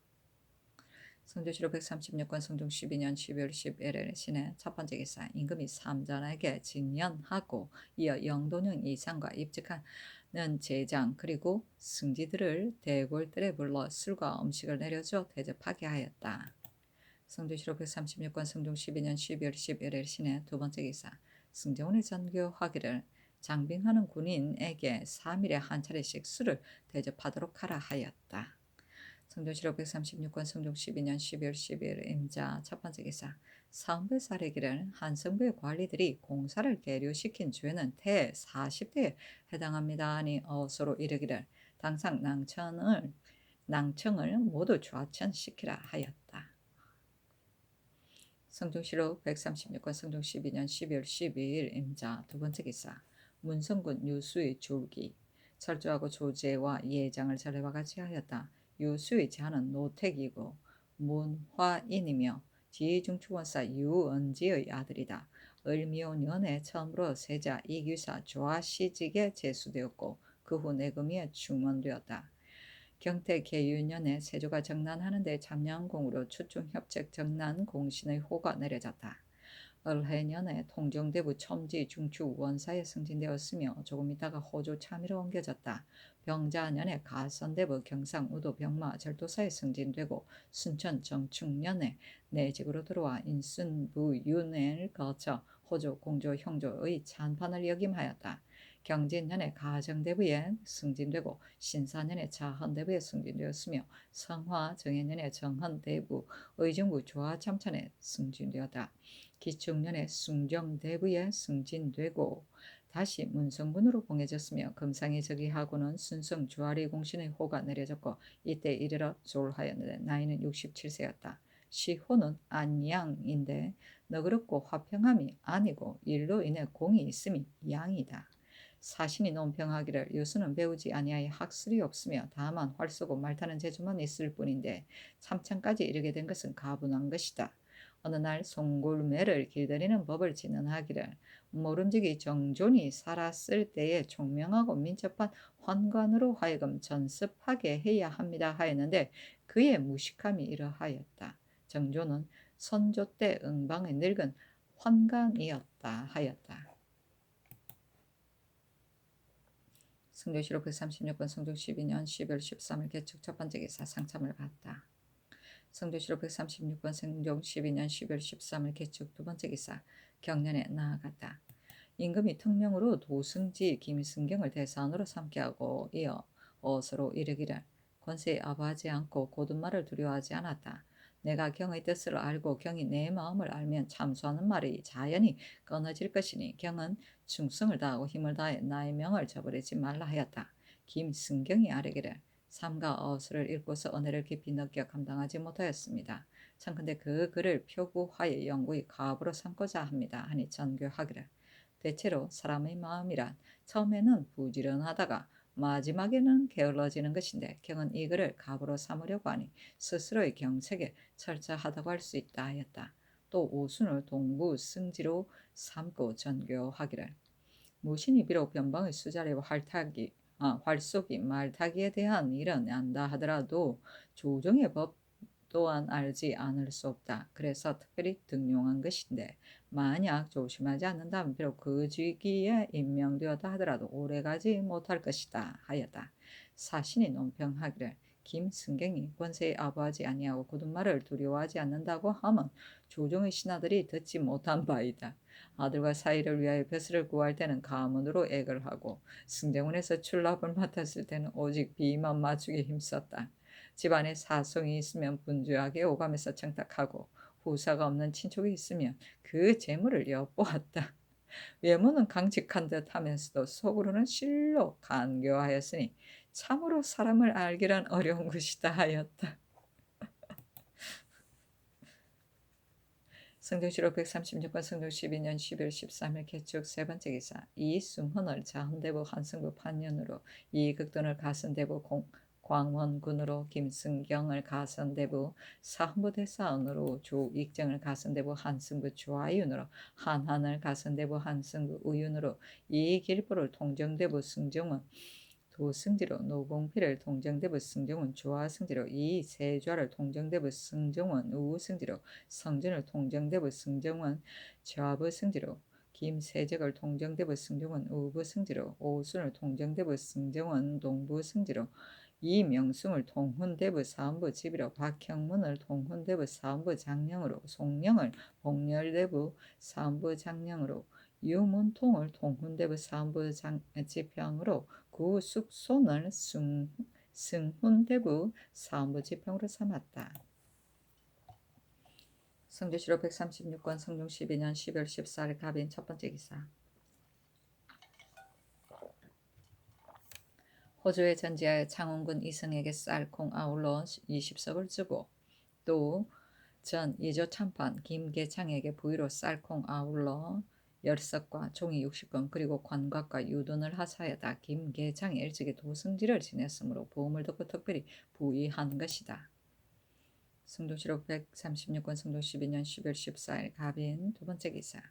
성조실록 136권 성종 12년 12월 10일 신의 첫 번째 기사 임금이 삼전에게 진연하고 이어 영도령 이상과 입직하는 제장 그리고 승지들을 대궐들에 불러 술과 음식을 내려줘 대접하게 하였다. 성조실록 136권 성종 12년 12월 11일 신의 두 번째 기사 승정원의 전교하기를 장빙하는 군인에게 3일에 한 차례씩 술을 대접하도록 하라 하였다. 성조실록 136권 성종 12년 12월 12일 임자 첫 번째 기사 사헌부의 사례기를 한성부의 관리들이 공사를 계류시킨 죄는 태 40대에 해당합니다 하니 어서로 이르기를 당상 낭청을 모두 좌천시키라 하였다. 성종실록 136권 성종 12년 12월 12일 임자 두 번째 기사 문성군 유수의 졸기 철조하고 조제와 예장을 전례와 같이 하였다. 유수의 자는 노택이고 문화인이며 지중추원사 유언지의 아들이다. 을미오년에 처음으로 세자 이규사 조아시직에 제수되었고 그 후 내금위에 충원되었다. 경태 계유년에 세조가 정난하는 데 참여한 공으로 추충협책 정난 공신의 호가 내려졌다. 을해년에 통정대부 첨지 중추 원사에 승진되었으며 조금 있다가 호조 참의로 옮겨졌다. 병자년에 가선대부 경상우도 병마 절도사에 승진되고 순천 정충년에 내직으로 들어와 인순부윤회를 거쳐 호조 공조 형조의 찬판을 역임하였다. 경진년에 가정대부에 승진되고 신사년에 자헌대부에 승진되었으며 성화 정해년에 정헌대부 의정부 조화참찬에 승진되었다. 기축년에 숭정대부에 승진되고 다시 문성군으로 봉해졌으며 금상이 즉위하고는 순성 주아리 공신의 호가 내려졌고 이때 이르러 졸하였는데 나이는 67세였다. 시호는 안양인데 너그럽고 화평함이 아니고 일로 인해 공이 있음이 양이다. 사신이 논평하기를 유수는 배우지 아니하여 학술이 없으며 다만 활쏘고 말타는 재주만 있을 뿐인데 참찬까지 이르게 된 것은 가분한 것이다. 어느 날 송골매를 길들이는 법을 진언하기를 모름지기 정존이 살았을 때에 총명하고 민첩한 환관으로 하여금 전습하게 해야 합니다 하였는데 그의 무식함이 이러하였다. 정존은 선조 때 응방의 늙은 환관이었다 하였다. 성조실록 136권 성종 12년 12월 13일 개축 첫 번째 기사 상참을 받다. 성조실록 136권 성종 12년 12월 13일 개축 두 번째 기사 경년에 나아갔다. 임금이 특명으로 도승지 김승경을 대사원으로 삼게 하고 이어 어서로 이르기를 권세에 아부하지 않고 고든 말을 두려워하지 않았다. 내가 경의 뜻을 알고 경이 내 마음을 알면 참수하는 말이 자연히 끊어질 것이니 경은 충성을 다하고 힘을 다해 나의 명을 저버리지 말라 하였다. 김승경이 아뢰기를 삼가 어수를 읽고서 은혜를 깊이 느껴 감당하지 못하였습니다. 참컨대 그 글을 표구하여 영구히 가부로 삼고자 합니다. 하니 전교하기를 대체로 사람의 마음이란 처음에는 부지런하다가 마지막에는 게을러지는 것인데 경은 이 글을 갑으로 삼으려고 하니 스스로의 경책에 철저하다고 할 수 있다 하였다. 또 오순을 동부 승지로 삼고 전교하기를 무신이 비록 변방의 수자리와 활쏘기 말타기에 대한 일은 안다 하더라도 조정의 법 또한 알지 않을 수 없다. 그래서 특별히 등용한 것인데 만약 조심하지 않는다면 비록 그 직위에 임명되었다 하더라도 오래가지 못할 것이다 하였다. 사신이 논평하기를 김승경이 권세에 아부하지 아니하고 굳은 말을 두려워하지 않는다고 하면 조정의 신하들이 듣지 못한 바이다. 아들과 사이를 위하여 벼슬을 구할 때는 가문으로 액을 하고 승정원에서 출납을 맡았을 때는 오직 비만 맞추기 힘썼다. 집안에 사성이 있으면 분주하게 오감에서 청탁하고 후사가 없는 친족이 있으면 그 재물을 엿보았다. 외모는 강직한 듯 하면서도 속으로는 실로 간교하였으니 참으로 사람을 알기란 어려운 것이다 하였다. 성종실록 136권 성종 12년 11월 13일 개축 세 번째 기사 이승헌을 자헌대부 한승부 판년으로 이극돈을 가선대부 광원군으로 김승경을 가선대부 사헌부 대사원으로 조익정을 가선대부 한승부 조아윤으로 한한을 가선대부 한승부 우윤으로 이길보를 통정대부 승정은 도승지로 노공필을 동정대부 승정원 조화승지로 이세좌를 동정대부 승정원 우승지로 성준을 동정대부 승정원 좌부승지로 김세적을 동정대부 승정원 우부승지로 오순을 동정대부 승정원 동부승지로 이명승을 동훈대부 사원부 지비로 박형문을 동훈대부 사원부 장령으로 송령을 복렬대부 사원부 장령으로 유문통을 동훈대부 사원부 지평으로 구숙손을 승훈대부 사원부 지평으로 삼았다. 성주시로 136권 성중 12년 12월 14일 갑인 첫 번째 기사. 호주의 전지하에 창원군 이승에게 쌀, 콩 아울러 20석을 주고 또 전 이조 참판 김계창에게 부의로 쌀, 콩 아울러 10석과 종이 60건 그리고 관곽과 유돈을 하사하였다. 김계창이 일찍이 도승지를 지냈으므로 보험을 듣고 특별히 부의한 것이다. 성동시록 136권 성동 12년 12월 14일 갑인 두 번째 기사.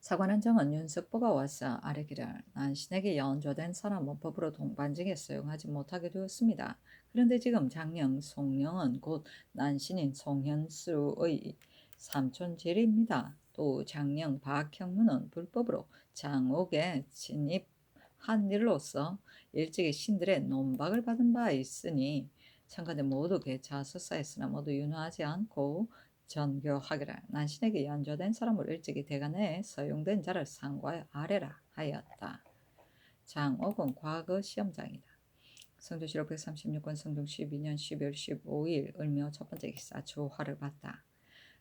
사관원 정은 윤석보가 와서 아뢰기를 난신에게 연좌된 사람은 법으로 동반직에 수용하지 못하게 되었습니다. 그런데 지금 장령 송령은 곧 난신인 송현수의 삼촌질입니다. 또 장령 박형문은 불법으로 장옥에 진입한 일로서 일찍이 신들의 논박을 받은 바 있으니 참가들 모두 개차수사했으나 모두 윤호하지 않고 전교하기를 난신에게 연좌된 사람을 일찍이 대간에 서용된 자를 상고하여 아뢰라 하였다. 장옥은 과거 시험장이다. 성주시록 136권 성중 12년 12월 15일 을묘 첫 번째 기사 조화를 봤다.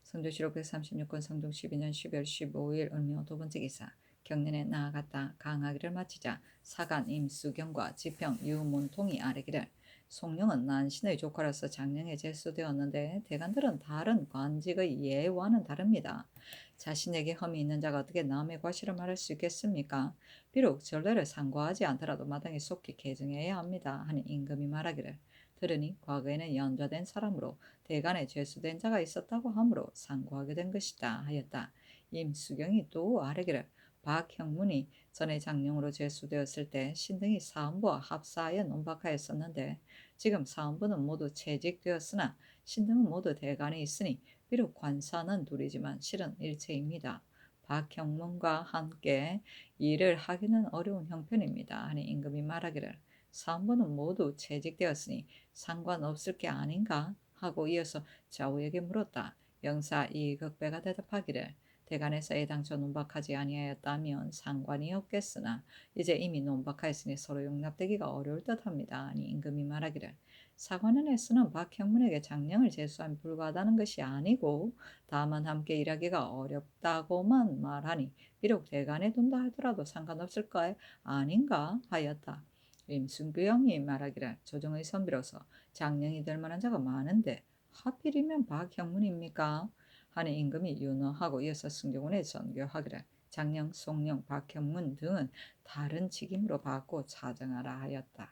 성주시록 136권 성중 12년 12월 15일 을묘 두 번째 기사 경년에 나아갔다. 강하기를 마치자 사간 임수경과 지평 유문통이 아뢰기를 송령은 난신의 조카로서 장령에 제수되었는데 대간들은 다른 관직의 예와는 다릅니다. 자신에게 험이 있는 자가 어떻게 남의 과실을 말할 수 있겠습니까? 비록 전례를 상고하지 않더라도 마땅히 속히 개정해야 합니다. 하는 임금이 말하기를 들으니 과거에는 연좌된 사람으로 대간에 제수된 자가 있었다고 하므로 상고하게 된 것이다 하였다. 임수경이 또 아뢰기를 박형문이 전에 장령으로 제수되었을 때 신등이 사헌부와 합사하여 논박하였었는데 지금 사헌부는 모두 채직되었으나 신등은 모두 대간에 있으니 비록 관사는 둘이지만 실은 일체입니다. 박형문과 함께 일을 하기는 어려운 형편입니다. 하니 임금이 말하기를 사헌부는 모두 채직되었으니 상관없을 게 아닌가 하고 이어서 좌우에게 물었다. 영사 이극배가 대답하기를 대간에서 애당초 논박하지 아니하였다면 상관이 없겠으나 이제 이미 논박하였으니 서로 용납되기가 어려울 듯합니다. 아니 임금이 말하기를 사관원에서는 박형문에게 장령을 제수함이 불가하다는 것이 아니고 다만 함께 일하기가 어렵다고만 말하니 비록 대간에 둔다 하더라도 상관없을까 아닌가 하였다. 임순규영이 말하기를 조정의 선비로서 장령이 될 만한 자가 많은데 하필이면 박형문입니까? 하는 임금이 윤허하고 이어서 승정원에 전교하기를 장령, 송령, 박형문 등은 다른 직임으로 받고 차정하라 하였다.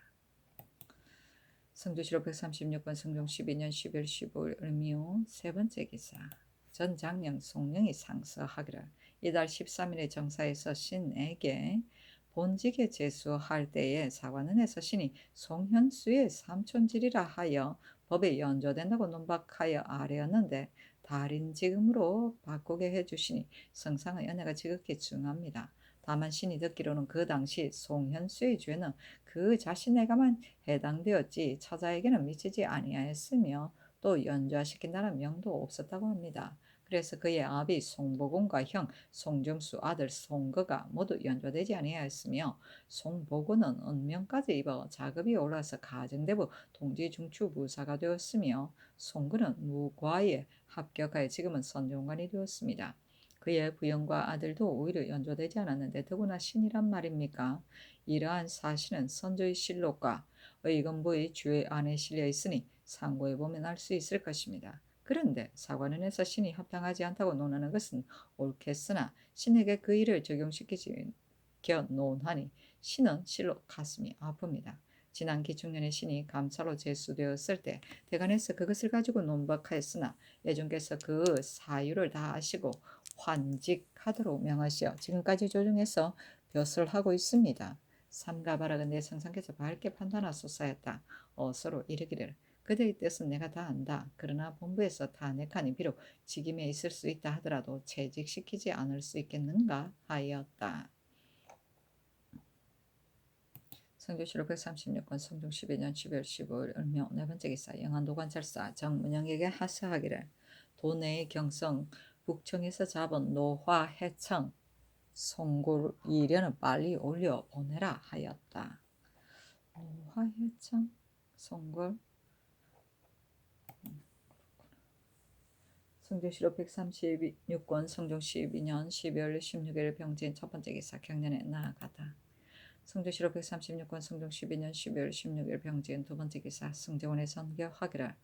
성주시록 136권 성종 12년 12월 15일 을미호 세 번째 기사. 전 장령 송령이 상서하기를 이달 13일에 정사에서 신에게 본직에 제수할 때에 사관원에서 신이 송현수의 삼촌질이라 하여 법에 연좌된다고 논박하여 아뢰었는데 달인지금으로 바꾸게 해주시니 성상의 은혜가 지극히 중합니다. 다만 신이 듣기로는 그 당시 송현수의 죄는 그 자신에게만 해당되었지 처자에게는 미치지 아니하였으며 또 연좌시킨다는 명도 없었다고 합니다. 그래서 그의 아비 송보군과 형 송정수 아들 송거가 모두 연좌되지 아니하였으며 송보군은 은명까지 입어 자급이 올라서 가정대부 동지중추부사가 되었으며 송거는 무과에 합격하여 지금은 선종관이 되었습니다. 그의 부영과 아들도 오히려 연좌되지 않았는데 더구나 신이란 말입니까? 이러한 사실은 선조의 실록과 의건부의 주의 안에 실려 있으니 상고해보면 알 수 있을 것입니다. 그런데 사관원에서 신이 합당하지 않다고 논하는 것은 옳겠으나 신에게 그 일을 적용시키지 논하니 신은 실로 가슴이 아픕니다. 지난 기중년에 신이 감사로 제수되었을 때 대간에서 그것을 가지고 논박하였으나 예종께서 그 사유를 다 아시고 환직하도록 명하시어 지금까지 조정해서 벼슬하고 있습니다. 삼가 바라가 내 성상께서 밝게 판단하소서였다. 서로 이르기를 그대의 뜻은 내가 다 안다. 그러나 본부에서 탄핵하니 비록 직임에 있을 수 있다 하더라도 채직시키지 않을 수 있겠는가 하였다. 성조실록 136권 성종 12년 12월 15일 을묘 네 번째 기사 영안도 관찰사 정문영에게 하사하기를 도내의 경성 북청에서 잡은 노화 해청 송골 이련은 빨리 올려 보내라 하였다. 노화 해청 송골 성조실록 136권 성종 12년 12월 16일 병진 첫 번째 기사 경련에 나아가다. 성조실록 136권 성종 12년 12월 16일 병진 두 번째 기사 승정원의 선교하기를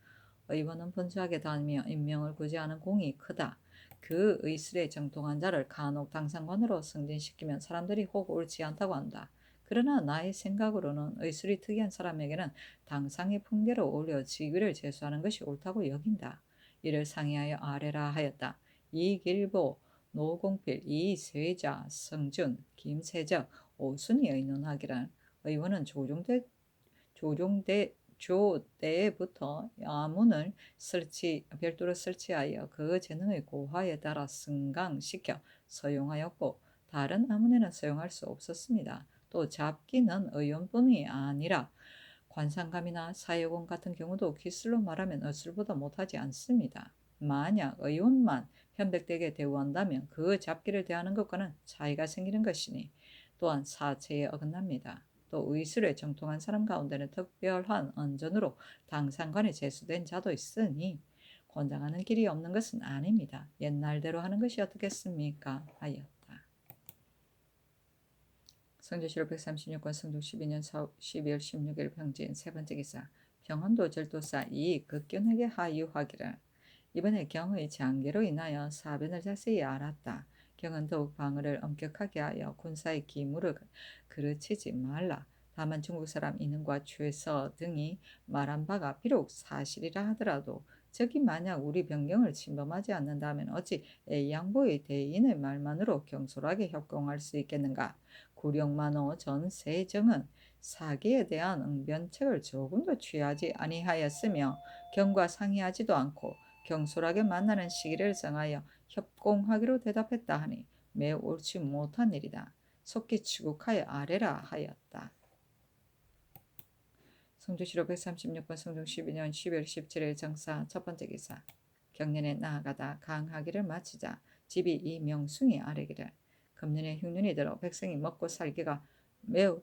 의원은 분주하게 다니며 임명을 구제하는 공이 크다. 그 의술에 정통한 자를 간혹 당상관으로 승진시키면 사람들이 혹 옳지 않다고 한다. 그러나 나의 생각으로는 의술이 특이한 사람에게는 당상의 풍계로 올려 직위를 제수하는 것이 옳다고 여긴다. 이를 상의하여 아래라 하였다. 이길보, 노공필, 이세자, 성준, 김세적, 오순이 의논하기란 의원은 조 때부터 야문을 별도로 설치하여 그 재능의 고하에 따라 승강시켜 서용하였고 다른 아문에는 서용할 수 없었습니다. 또 잡기는 의원뿐이 아니라 관상감이나 사회공 같은 경우도 기술로 말하면 어술보다 못하지 않습니다. 만약 의원만 편백되게 대우한다면 그 잡기를 대하는 것과는 차이가 생기는 것이니 또한 사체에 어긋납니다. 또 의술에 정통한 사람 가운데는 특별한 언전으로 당상관에 제수된 자도 있으니 권장하는 길이 없는 것은 아닙니다. 옛날대로 하는 것이 어떻겠습니까? 하였다. 성조실록 136권 성종 12년 12월 16일 병진 세 번째 기사 병헌도 절도사 이 극견에게 하유하기를 이번에 경의 장계로 인하여 사변을 자세히 알았다. 경은 더욱 방어를 엄격하게 하여 군사의 기무를 그르치지 말라. 다만 중국 사람 이능과 최서 등이 말한 바가 비록 사실이라 하더라도 적이 만약 우리 병경을 침범하지 않는다면 어찌 A양보의 대인의 말만으로 경솔하게 협공할 수 있겠는가. 구령만호 전 세정은 사기에 대한 응변책을 조금도 취하지 아니하였으며 경과 상의하지도 않고 경솔하게 만나는 시기를 정하여 협공하기로 대답했다 하니 매우 옳지 못한 일이다. 속기 추국하여 아래라 하였다. 성조실록 136권 성종 12년 12월 17일 정사 첫 번째 기사 경련에 나아가다 강하기를 마치자 집이 이 명숭이 아래기를 금년에 흉년이 들어 백성이 먹고 살기가 매우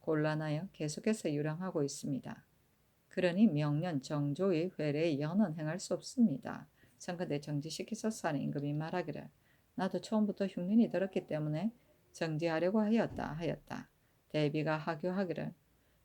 곤란하여 계속해서 유랑하고 있습니다. 그러니 명년 정조의 회례의 연은 행할 수 없습니다. 청컨대 정지시키소서 하는 임금이 말하기를 나도 처음부터 흉년이 들었기 때문에 정지하려고 하였다. 대비가 하교하기를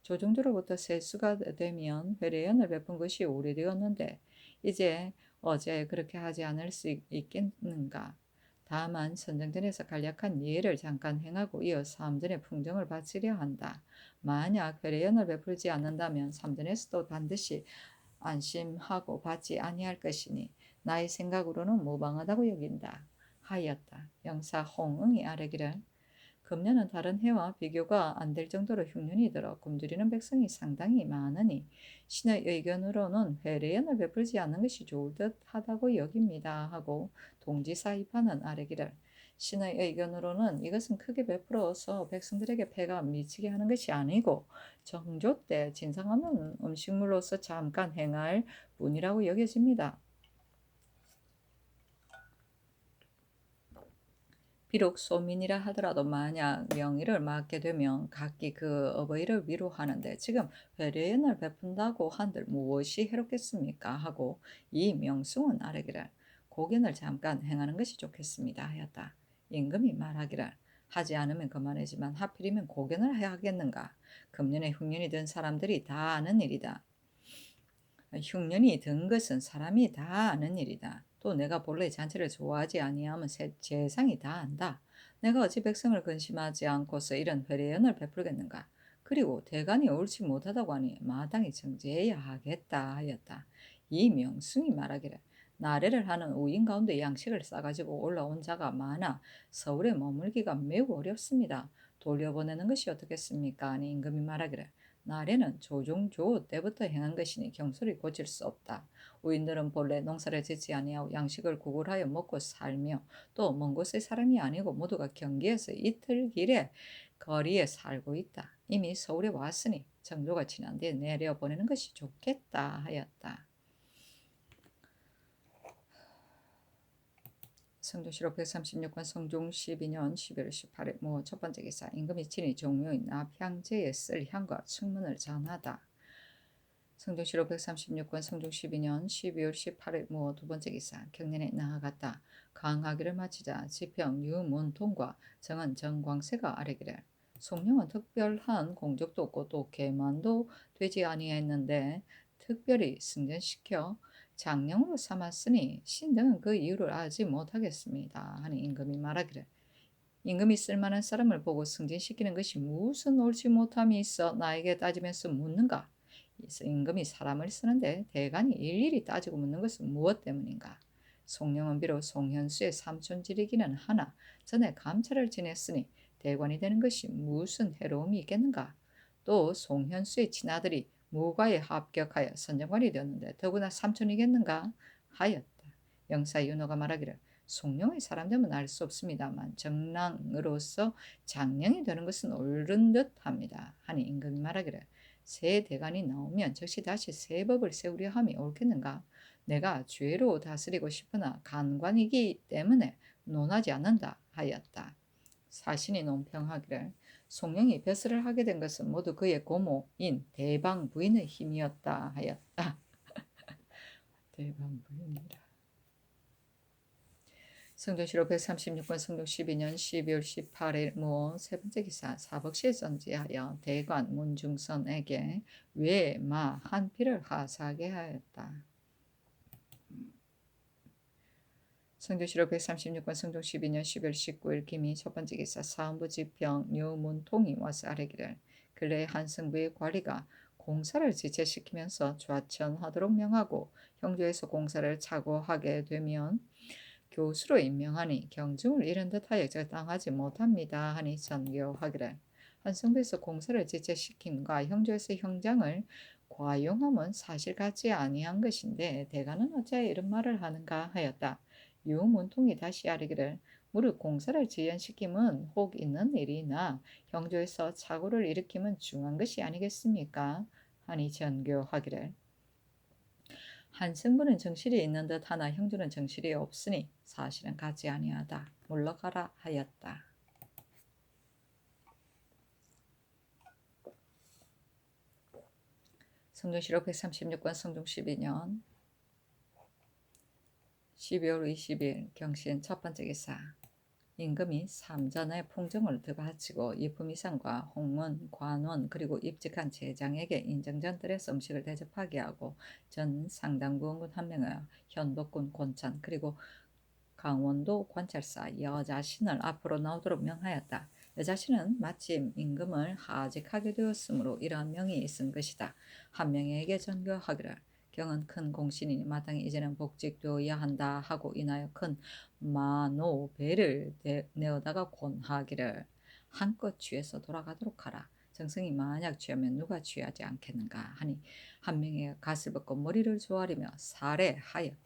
조정조로부터 세수가 되면 회례연을 베푼 것이 오래되었는데 이제 어제 그렇게 하지 않을 수 있겠는가. 다만 선정전에서 간략한 예를 잠깐 행하고 이어 삼전의 풍정을 바치려 한다. 만약 회례연을 베풀지 않는다면 삼전에서도 반드시 안심하고 받지 아니할 것이니 나의 생각으로는 무방하다고 여긴다. 하였다. 영사 홍응이 아뢰기를 금년은 다른 해와 비교가 안 될 정도로 흉년이 들어 굶주리는 백성이 상당히 많으니 신의 의견으로는 회례연을 베풀지 않는 것이 좋을 듯하다고 여깁니다. 하고 동지사 입하는 아뢰기를 신의 의견으로는 이것은 크게 베풀어서 백성들에게 폐가 미치게 하는 것이 아니고 정조 때 진상하는 음식물로서 잠깐 행할 뿐이라고 여겨집니다. 비록 소민이라 하더라도 만약 명의를 맡게 되면 각기 그 어버이를 위로하는데 지금 회례연을 베푼다고 한들 무엇이 해롭겠습니까? 하고 이 명승은 아뢰기를 고견을 잠깐 행하는 것이 좋겠습니다 하였다. 임금이 말하기를 하지 않으면 그만이지만 하필이면 고견을 해야 하겠는가? 금년에 흉년이 든 사람들이 다 아는 일이다. 흉년이 든 것은 사람이 다 아는 일이다. 또 내가 본래 잔치를 좋아하지 아니하면 세상이 다 안다. 내가 어찌 백성을 근심하지 않고서 이런 회례연을 베풀겠는가. 그리고 대간이 옳지 못하다고 하니 마땅히 정죄해야 하겠다 하였다. 이 명승이 말하기를 나래를 하는 우인 가운데 양식을 싸가지고 올라온 자가 많아 서울에 머물기가 매우 어렵습니다. 돌려보내는 것이 어떻겠습니까? 하니 임금이 말하기를 나래는 조종조 때부터 행한 것이니 경솔이 고칠 수 없다. 우인들은 본래 농사를 짓지 아니하고 양식을 구걸하여 먹고 살며 또 먼 곳의 사람이 아니고 모두가 경기에서 이틀 길의 거리에 살고 있다. 이미 서울에 왔으니 정조가 지난 뒤에 내려보내는 것이 좋겠다 하였다. 성조실록 136권 성종 12년 11월 18일 첫 번째 기사 임금이 친히 종묘인 납향제에 쓸 향과 충문을 전하다. 성종실록 136권 성종 12년 12월 18일 두 번째 기사 경년에 나아갔다. 강하기를 마치자 지평 유문통과 정은 정광세가 아뢰기를 송룡은 특별한 공적도 없고 또 계만도 되지 아니했는데 특별히 승전시켜 장령으로 삼았으니 신등은 그 이유를 알지 못하겠습니다. 하니 임금이 말하기를 임금이 쓸만한 사람을 보고 승진시키는 것이 무슨 옳지 못함이 있어 나에게 따지면서 묻는가? 임금이 사람을 쓰는데 대간이 일일이 따지고 묻는 것은 무엇 때문인가? 송룡은 비록 송현수의 삼촌질이기는 하나 전에 감찰을 지냈으니 대관이 되는 것이 무슨 해로움이 있겠는가? 또 송현수의 친아들이 무과에 합격하여 선정관이 되었는데 더구나 삼촌이겠는가? 하였다. 영사 윤호가 말하기를 송룡의 사람됨은 알 수 없습니다만 정랑으로서 장령이 되는 것은 옳은 듯합니다. 하니 임금이 말하기를 새 대간이 나오면 즉시 다시 새 법을 세우려 함이 옳겠는가? 내가 죄로 다스리고 싶으나 간관이기 때문에 논하지 않는다 하였다. 사신이 논평하기를 송룡이 벼슬을 하게 된 것은 모두 그의 고모인 대방 부인의 힘이었다 하였다. 대방 부인이라. 성종실록 136권 성종 12년 12월 18일 세 번째 기사 사법시에 전지하여 대관 문중선에게 외마 한 필을 하사하게 하였다. 성종실록 136권 성종 12년 12월 19일 기미 첫 번째 기사 사헌부 지평 유문통이 와서 아뢰기를 근래 한승부의 관리가 공사를 지체시키면서 좌천하도록 명하고 형조에서 공사를 착오하게 되면 교수로 임명하니 경중을 잃은 듯하여 적당하지 못합니다. 하니 전교하기를 한승부에서 공사를 지체시킴과 형조에서 형장을 과용함은 사실 같지 아니한 것인데 대가는 어찌하여 이런 말을 하는가 하였다. 유문통이 다시 아뢰기를 무릇 공사를 지연시킴은 혹 있는 일이나 형조에서 착오를 일으킴은 중한 것이 아니겠습니까? 하니 전교하기를 한승부는 정실이 있는 듯 하나 형주는 정실이 없으니 사실은 같지 아니하다. 물러가라 하였다. 성종실록 136권 성종 12년 12월 20일 경신 첫 번째 기사 임금이 삼전의 풍정을 드바치고 이품이상과 홍문, 관원 그리고 입직한 제장에게 인정전들에서 음식을 대접하게 하고 전 상당부원군 한 명을 현복군 권찬 그리고 강원도 관찰사 여자신을 앞으로 나오도록 명하였다. 여자신은 마침 임금을 하직하게 되었으므로 이러한 명이 있은 것이다. 한 명에게 전교하기를 경은 큰 공신이니 마땅히 이제는 복직되어야 한다 하고 인하여 큰 마노배를 내어다가 권하기를 한껏 취해서 돌아가도록 하라. 정승이 만약 취하면 누가 취하지 않겠는가 하니 한 명의 갓을 벗고 머리를 조아리며 살해하였다.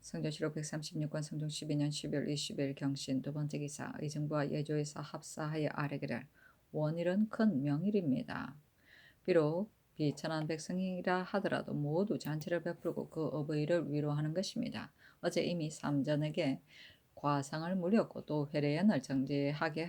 성종실록 136권 성종 12년 12월 20일 경신 두 번째 기사 의정부와 예조에서 합사하여 아뢰기를 원일은 큰 명일입니다. 비록 비천한 백성이라 하더라도 모두 잔치를 베풀고 그 어버이를 위로하는 것입니다. 어제 이미 삼전에게 과상을 물렸고 또 회례연을 정지하게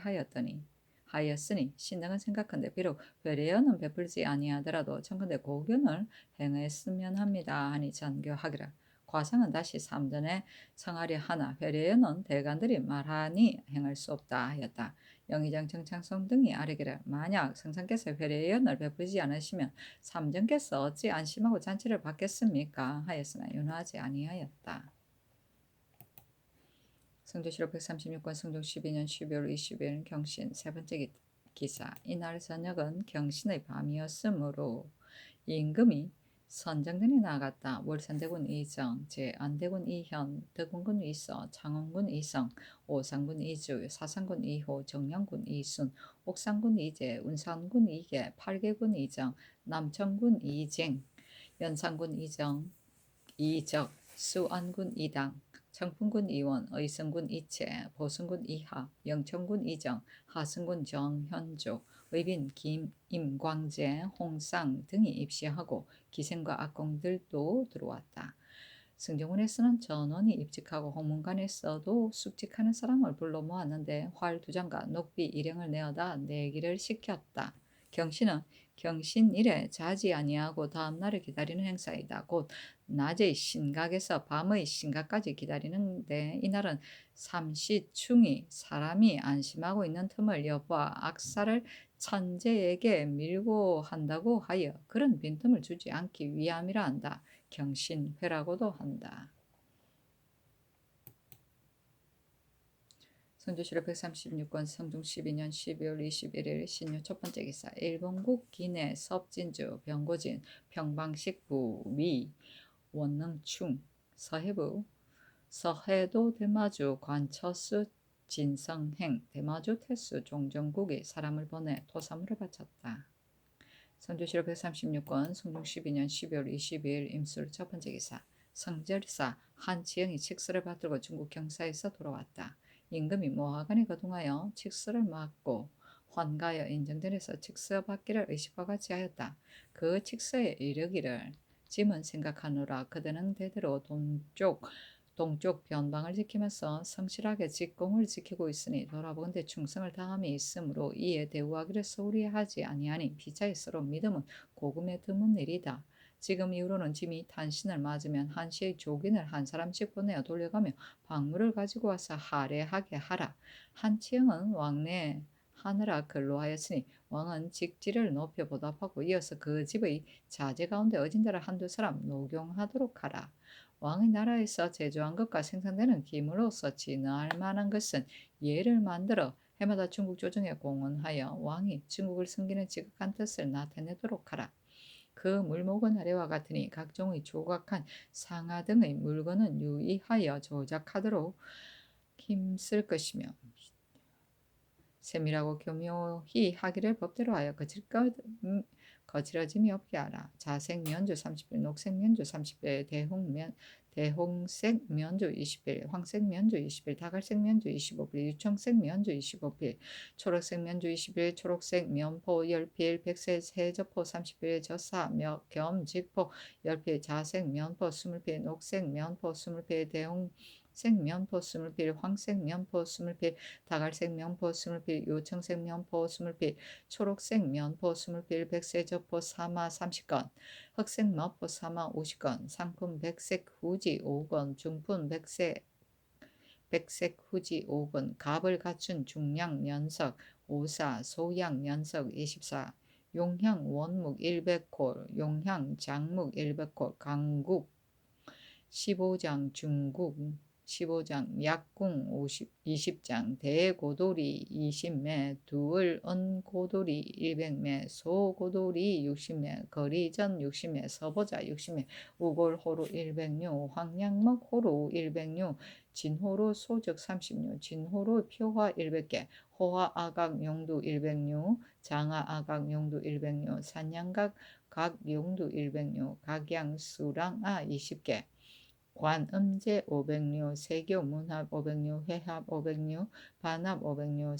하였으니 신당은 생각한데 비록 회례연은 베풀지 아니하더라도 청컨대 고견을 행했으면 합니다. 하니 전교하기를 과상은 다시 삼전에 청하려 하나 회례연은 대관들이 말하니 행할 수 없다 하였다. 영의정 정창성 등이 아뢰기를 만약 성상께서 회례연을 베풀지 않으시면 삼전께서 어찌 안심하고 잔치를 받겠습니까? 하였으나 윤하지 아니하였다. 성조실록 136권 성종 12년 12월 20일 경신 세 번째 기사 이날 저녁은 경신의 밤이었으므로 임금이 선정단이 나아갔다. 월산대군 이정, 제안대군 이현, 덕운군 이서, 창원군 이성, 오산군 이주, 사산군 이호, 정량군 이순, 옥산군 이재, 운산군 이계, 팔계군 이정, 남천군 이쟁, 연산군 이적, 수안군 이당, 청풍군 이원, 의성군 이채, 보승군 이하, 영천군 이정, 하승군 정현조, 의빈 임광재, 홍상 등이 입시하고 기생과 악공들도 들어왔다. 승정원에서는 전원이 입직하고 홍문관에서도 숙직하는 사람을 불러 모았는데 활 2장과 녹비 일행을 내어다 내기를 시켰다. 경신은 경신일에 자지 아니하고 다음 날을 기다리는 행사이다. 곧 낮의 신각에서 밤의 신각까지 기다리는데 이날은 삼시충이 사람이 안심하고 있는 틈을 엿보아 악사를 천재에게 밀고 한다고 하여 그런 빈틈을 주지 않기 위함이라 한다. 경신회라고도 한다. 선조실록 136권 성종 12년 12월 21일 신유 첫 번째 기사. 일본국 기내 섭진주 병고진 평방식부 위 원능충 서해부 서해도 대마주 관처수 진성행 대마주 태수 종정국이 사람을 보내 토사물을 바쳤다. 선조실록 136권 성종 12년 12월 22일 임술 첫 번째 기사. 성절사 한치영이 칙서를 받들고 중국 경사에서 돌아왔다. 임금이 모하간에 거동하여 칙서를 막고 환가여 인정전에서 칙서 받기를 의식과 같이 하였다. 그 칙서에 이르기를 짐은 생각하노라. 그대는 대대로 동쪽 변방을 지키면서 성실하게 직공을 지키고 있으니 돌아보건대 충성을 다함이 있으므로 이에 대우하기를 소홀히 하지 아니하니 피차에 서로 믿음은 고금에 드문 일이다. 지금 이후로는 짐이 탄신을 맞으면 한시의 조긴을 한 사람씩 보내어 돌려가며 박물을 가지고 와서 할애하게 하라. 한치영은 왕래 하느라 근로하였으니 왕은 직지를 높여 보답하고 이어서 그 집의 자제 가운데 어진자를 한두 사람 녹용하도록 하라. 왕의 나라에서 제조한 것과 생산되는 기물로서 진화할 만한 것은 예를 만들어 해마다 중국 조정에 공헌하여 왕이 중국을 섬기는 지극한 뜻을 나타내도록 하라. 그 물목은 아래와 같으니 각종의 조각한 상아 등의 물건은 유의하여 조작하도록 힘쓸 것이며 세밀하고 교묘히 하기를 법대로 하여 거칠어짐이 없게 하라. 자색 면조 30배, 녹색 면조 30배, 대홍색 면조 20배, 황색 면조 20배, 다갈색 면조 25배, 유청색 면조 25배, 초록색 면조 20배, 초록색 면포 10배, 백색 세저포 30배, 저사 겸 직포 10배, 자색 면포 20배, 녹색 면포 20배, 대홍색 면포 20배, 황색 면포 20배, 다갈색 면포 20배, 요청색 면포 20배, 초록색 면포 20배, 백색 저포 사마 30건, 흑색 면포 사마 50건, 상품 백색 후지 5건, 중품 백색 후지 5건, 갑을 갖춘 중량 연석 54, 소양 연석 24, 용향 원묵 100콜, 용향 장묵 100콜, 강국 15장, 중국 15장, 약궁 20장, 대고돌이 20매, 두을 은고돌이 100매, 소고돌이 60매, 거리전 60매, 서보자 60매, 우골호루 100류, 황양목 호루 100류, 진호루 소적 30류, 진호루 표화 100개, 호화 아각 용두 100류, 장하 아각 용두 100류, 산양각 각 용두 100류, 각양 수랑아 20개, 관음제 500류, 세교 문합 500류, 회합 500류, 반합 500류,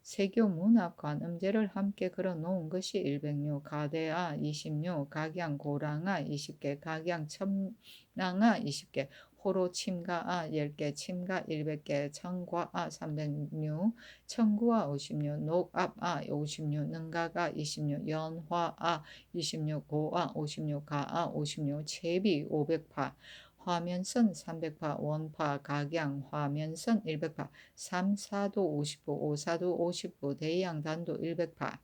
세교 문합 관음제를 함께 걸어 놓은 것이 100류, 가대아 20류, 각양 고랑아 20개, 각양 첨랑아 20개, 호로 침가아 10개, 침가 100개, 청과아 300류, 청구아 50류, 녹압아 50류, 능가가 20류, 연화아 20류, 고아 50류, 가아 50류, 채비 500파, 화면선 300파, 원파, 각양, 화면선 100파, 3사도 50부, 5사도 50부, 대양단도 100파,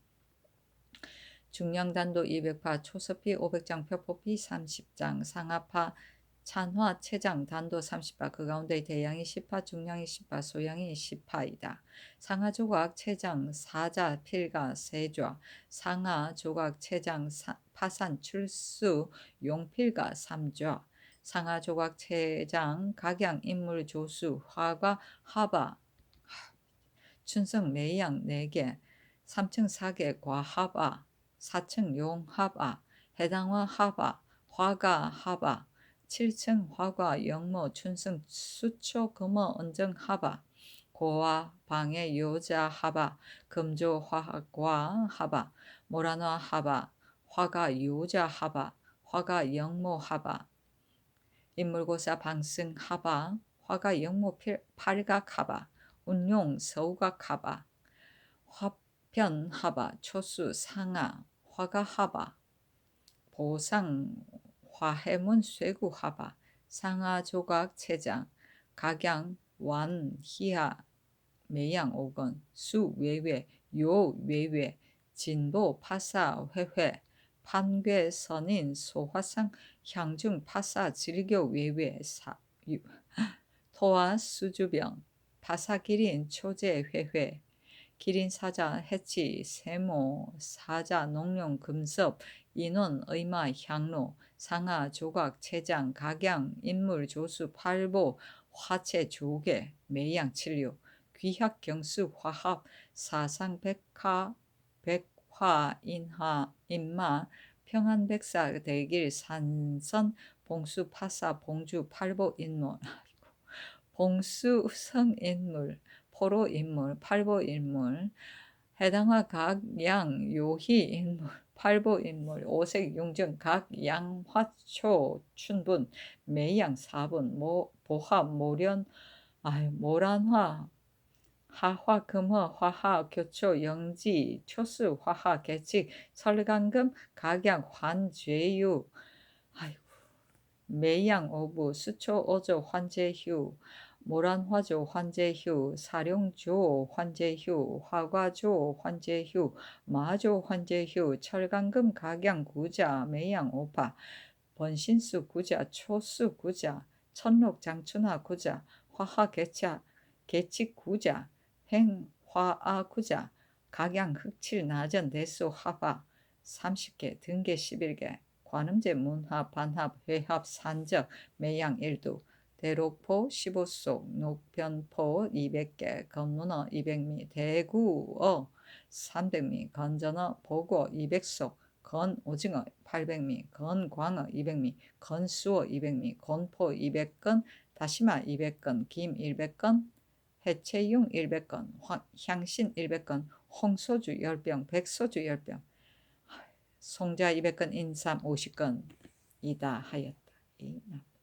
중량단도 200파, 초서피 500장, 표포피 30장, 상하파 찬화 채장 단도 30파 그 가운데 대양이 10파 중량이 10파 소양이 10파이다. 상하 조각 채장 사자 필가 세좌 상하 조각 채장 파산 출수 용필가 3좌 상하 조각 채장 각양 인물 조수 화가 하바 춘성 매양 4개 3층 4개 과하바 4층 용하바 해당화 하바 화가 하바 7층 화과 영모 춘승 수초 금어 은정 하바 고와 방해 요자 하바 금조 화과 하바 모란화 하바 화가 요자 하바 화가 영모 하바 인물고사 방승 하바 화가 영모 팔각 하바 운용 서우각 하바 화편 하바 초수 상하 화가 하바 보상 화해문 쇠구 하바 상하 조각 채장 각양 완 희하 매양 5건 수 외외 요 외외 진보 파사 회회 판괴 선인 소화상 향중 파사 질교 외외 토화 수주병 파사 기린 초제 회회 기린 사자 해치 세모 사자 농룡 금섭 인원 의마 향로 상하 조각 채장 각양 인물 조수 팔보 화채 조개 매양 칠류 귀학 경수 화합 사상 백화 백화 인하 인마 평안백사 대길 산선 봉수 파사 봉주 팔보 인물 봉수 성인물 포로 인물 팔보 인물 해당화 각양 요희 인물 팔보 인물 오색 용정 각양 화초 춘분 매양 4분 보화 모련 모란화 하화 금화 화하 교초 영지 초수 화하 계칙 설강금 각양 환죄유 매양 오부 수초 오조 환제휴 모란화조 환제휴 사룡조 환제휴 화과조 환제휴 마조 환제휴 철강금 각양 구자 매양 오파 번신수 구자 초수 구자 천록 장춘하 구자 화하 개차 개칙 구자 행화아 구자 각양 흑칠 나전 대수 하바 30개 등계 11개 관음제 문합 반합 회합 산적 매양 1두 대로포 15속 녹변포 200개 건문어 200미 대구어 300미 건전어 보고 200속 건오징어 800미 건광어 200미 건수어 200미 건포 200건 다시마 200건 김 100건 해체용 100건 향신 100건 홍소주 10병 백소주 10병 송자 200건 인삼 50건 이다 하였다.